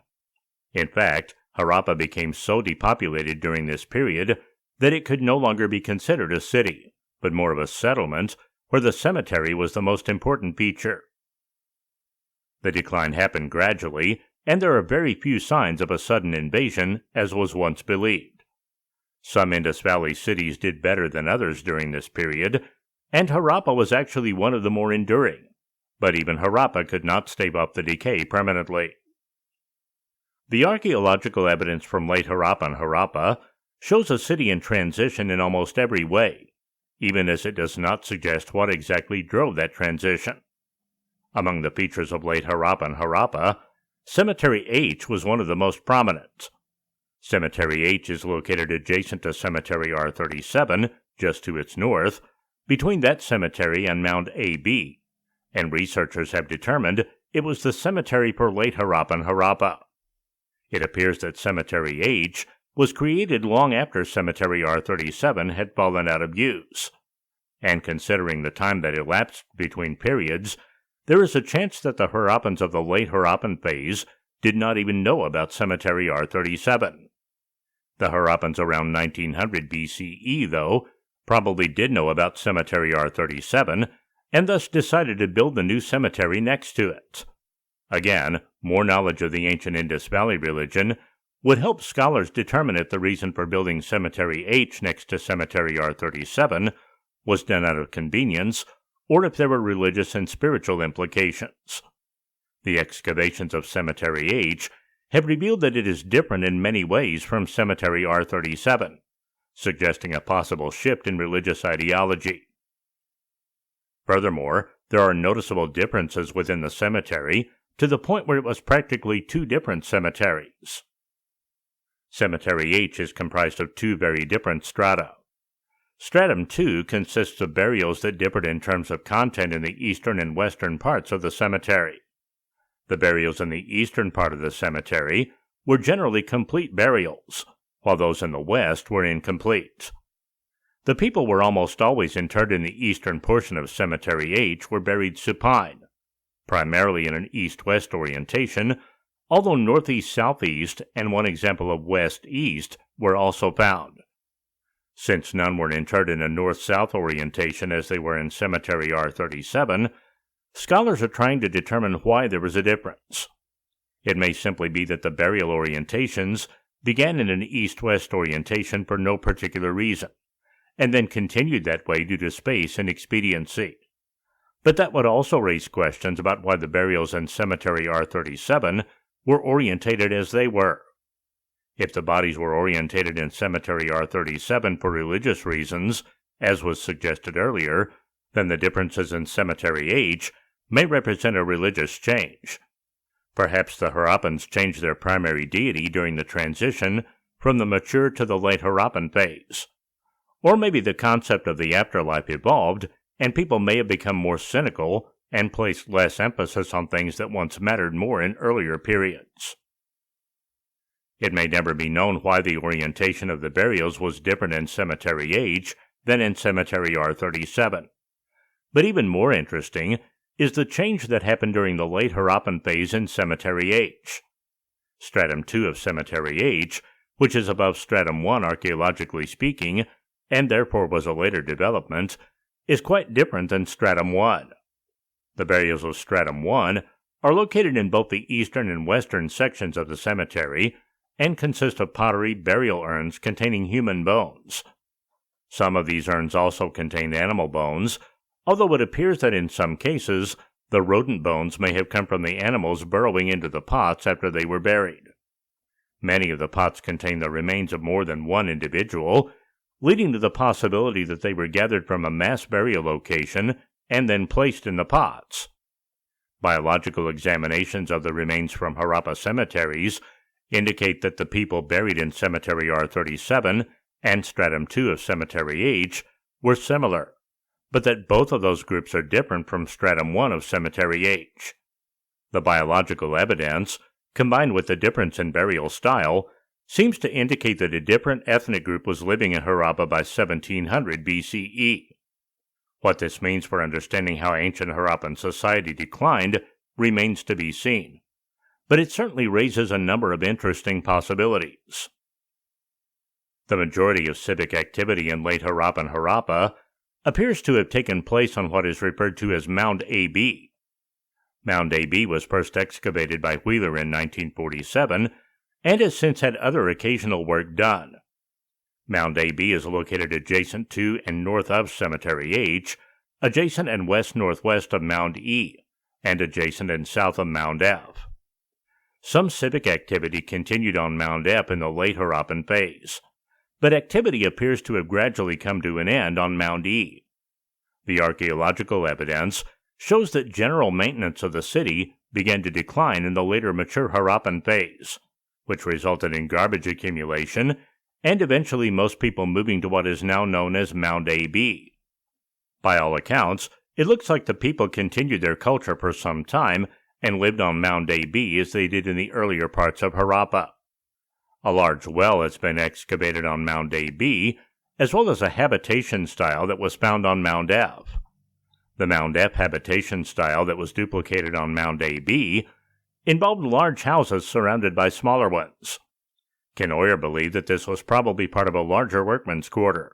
In fact, Harappa became so depopulated during this period that it could no longer be considered a city, but more of a settlement where the cemetery was the most important feature. The decline happened gradually, and there are very few signs of a sudden invasion, as was once believed. Some Indus Valley cities did better than others during this period, and Harappa was actually one of the more enduring, but even Harappa could not stave off the decay permanently. The archaeological evidence from late Harappan Harappa shows a city in transition in almost every way, even as it does not suggest what exactly drove that transition. Among the features of late Harappan Harappa, Cemetery H was one of the most prominent. Cemetery H is located adjacent to Cemetery R37, just to its north, between that cemetery and Mound AB, and researchers have determined it was the cemetery for late Harappan Harappa. It appears that Cemetery H was created long after Cemetery R37 had fallen out of use, and considering the time that elapsed between periods, there is a chance that the Harappans of the late Harappan phase did not even know about Cemetery R37. The Harappans around 1900 BCE, though, probably did know about Cemetery R37, and thus decided to build the new cemetery next to it. Again, more knowledge of the ancient Indus Valley religion would help scholars determine if the reason for building Cemetery H next to Cemetery R37 was done out of convenience, or if there were religious and spiritual implications. The excavations of Cemetery H have revealed that it is different in many ways from Cemetery R37, suggesting a possible shift in religious ideology. Furthermore, there are noticeable differences within the cemetery to the point where it was practically two different cemeteries. Cemetery H is comprised of two very different strata. Stratum 2 consists of burials that differed in terms of content in the eastern and western parts of the cemetery. The burials in the eastern part of the cemetery were generally complete burials, while those in the west were incomplete. The people were almost always interred in the eastern portion of Cemetery H were buried supine, primarily in an east-west orientation, although northeast-southeast and one example of west-east were also found. Since none were interred in a north-south orientation as they were in Cemetery R37, scholars are trying to determine why there was a difference. It may simply be that the burial orientations began in an east-west orientation for no particular reason, and then continued that way due to space and expediency. But that would also raise questions about why the burials in Cemetery R37 were orientated as they were. If the bodies were orientated in Cemetery R37 for religious reasons, as was suggested earlier, then the differences in Cemetery H may represent a religious change. Perhaps the Harappans changed their primary deity during the transition from the mature to the late Harappan phase. Or maybe the concept of the afterlife evolved, and people may have become more cynical and placed less emphasis on things that once mattered more in earlier periods. It may never be known why the orientation of the burials was different in Cemetery H than in Cemetery R37. But even more interesting is the change that happened during the late Harappan phase in Cemetery H. Stratum 2 of Cemetery H, which is above Stratum 1 archaeologically speaking, and therefore was a later development, is quite different than Stratum 1. The burials of Stratum 1 are located in both the eastern and western sections of the cemetery, and consist of pottery burial urns containing human bones. Some of these urns also contained animal bones, although it appears that in some cases the rodent bones may have come from the animals burrowing into the pots after they were buried. Many of the pots contain the remains of more than one individual, leading to the possibility that they were gathered from a mass burial location and then placed in the pots. Biological examinations of the remains from Harappa cemeteries indicate that the people buried in Cemetery R37 and Stratum 2 of Cemetery H were similar, but that both of those groups are different from Stratum 1 of Cemetery H. The biological evidence, combined with the difference in burial style, seems to indicate that a different ethnic group was living in Harappa by 1700 BCE. What this means for understanding how ancient Harappan society declined remains to be seen, but it certainly raises a number of interesting possibilities. The majority of civic activity in late Harappan Harappa appears to have taken place on what is referred to as Mound AB. Mound AB was first excavated by Wheeler in 1947 and has since had other occasional work done. Mound AB is located adjacent to and north of Cemetery H, adjacent and west-northwest of Mound E, and adjacent and south of Mound F. Some civic activity continued on Mound F in the late Harappan phase, but activity appears to have gradually come to an end on Mound E. The archaeological evidence shows that general maintenance of the city began to decline in the later mature Harappan phase, which resulted in garbage accumulation and eventually most people moving to what is now known as Mound AB. By all accounts, it looks like the people continued their culture for some time and lived on Mound AB as they did in the earlier parts of Harappa. A large well has been excavated on Mound AB, as well as a habitation style that was found on Mound F. The Mound F habitation style that was duplicated on Mound AB involved large houses surrounded by smaller ones. Kenoyer believed that this was probably part of a larger workman's quarter.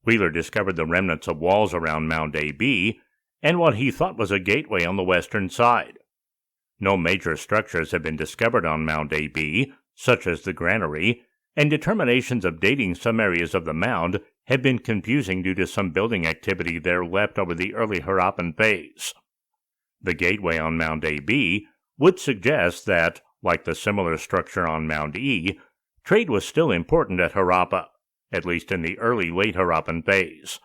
Wheeler discovered the remnants of walls around Mound AB and what he thought was a gateway on the western side. No major structures have been discovered on Mound AB, such as the granary, and determinations of dating some areas of the mound have been confusing due to some building activity there left over the early Harappan phase. The gateway on Mound AB would suggest that, like the similar structure on Mound E, trade was still important at Harappa, at least in the early late Harappan phase.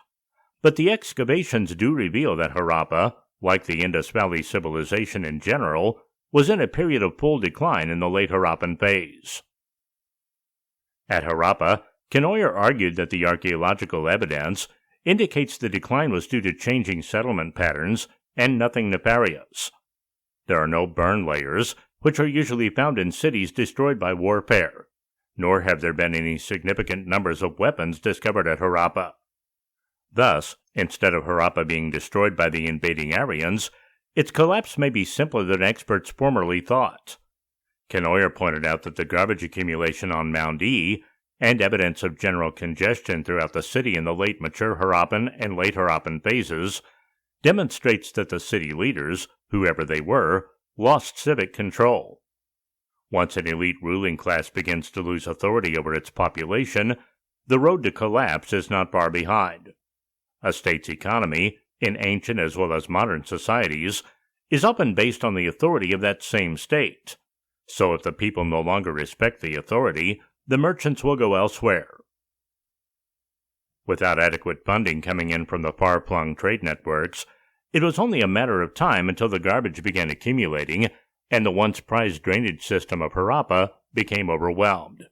But the excavations do reveal that Harappa, like the Indus Valley Civilization in general, was in a period of full decline in the late Harappan phase. At Harappa, Kenoyer argued that the archaeological evidence indicates the decline was due to changing settlement patterns and nothing nefarious. There are no burn layers, which are usually found in cities destroyed by warfare, nor have there been any significant numbers of weapons discovered at Harappa. Thus, instead of Harappa being destroyed by the invading Aryans, its collapse may be simpler than experts formerly thought. Kenoyer pointed out that the garbage accumulation on Mound E and evidence of general congestion throughout the city in the late mature Harappan and late Harappan phases demonstrates that the city leaders, whoever they were, lost civic control. Once an elite ruling class begins to lose authority over its population, the road to collapse is not far behind. A state's economy, in ancient as well as modern societies, is often based on the authority of that same state. So if the people no longer respect the authority, the merchants will go elsewhere. Without adequate funding coming in from the far-flung trade networks, it was only a matter of time until the garbage began accumulating and the once prized drainage system of Harappa became overwhelmed.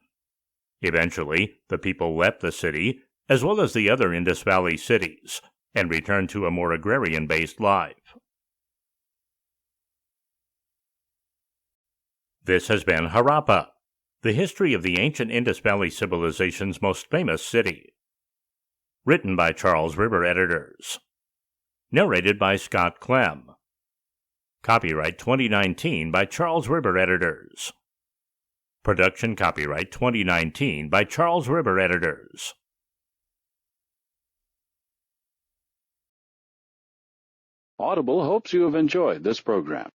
Eventually, the people left the city, as well as the other Indus Valley cities, and returned to a more agrarian-based life. This has been Harappa, the history of the ancient Indus Valley Civilization's most famous city. Written by Charles River editors. Narrated by Scott Clem. Copyright 2019 by Charles River editors. Production copyright 2019 by Charles River editors. Audible hopes you have enjoyed this program.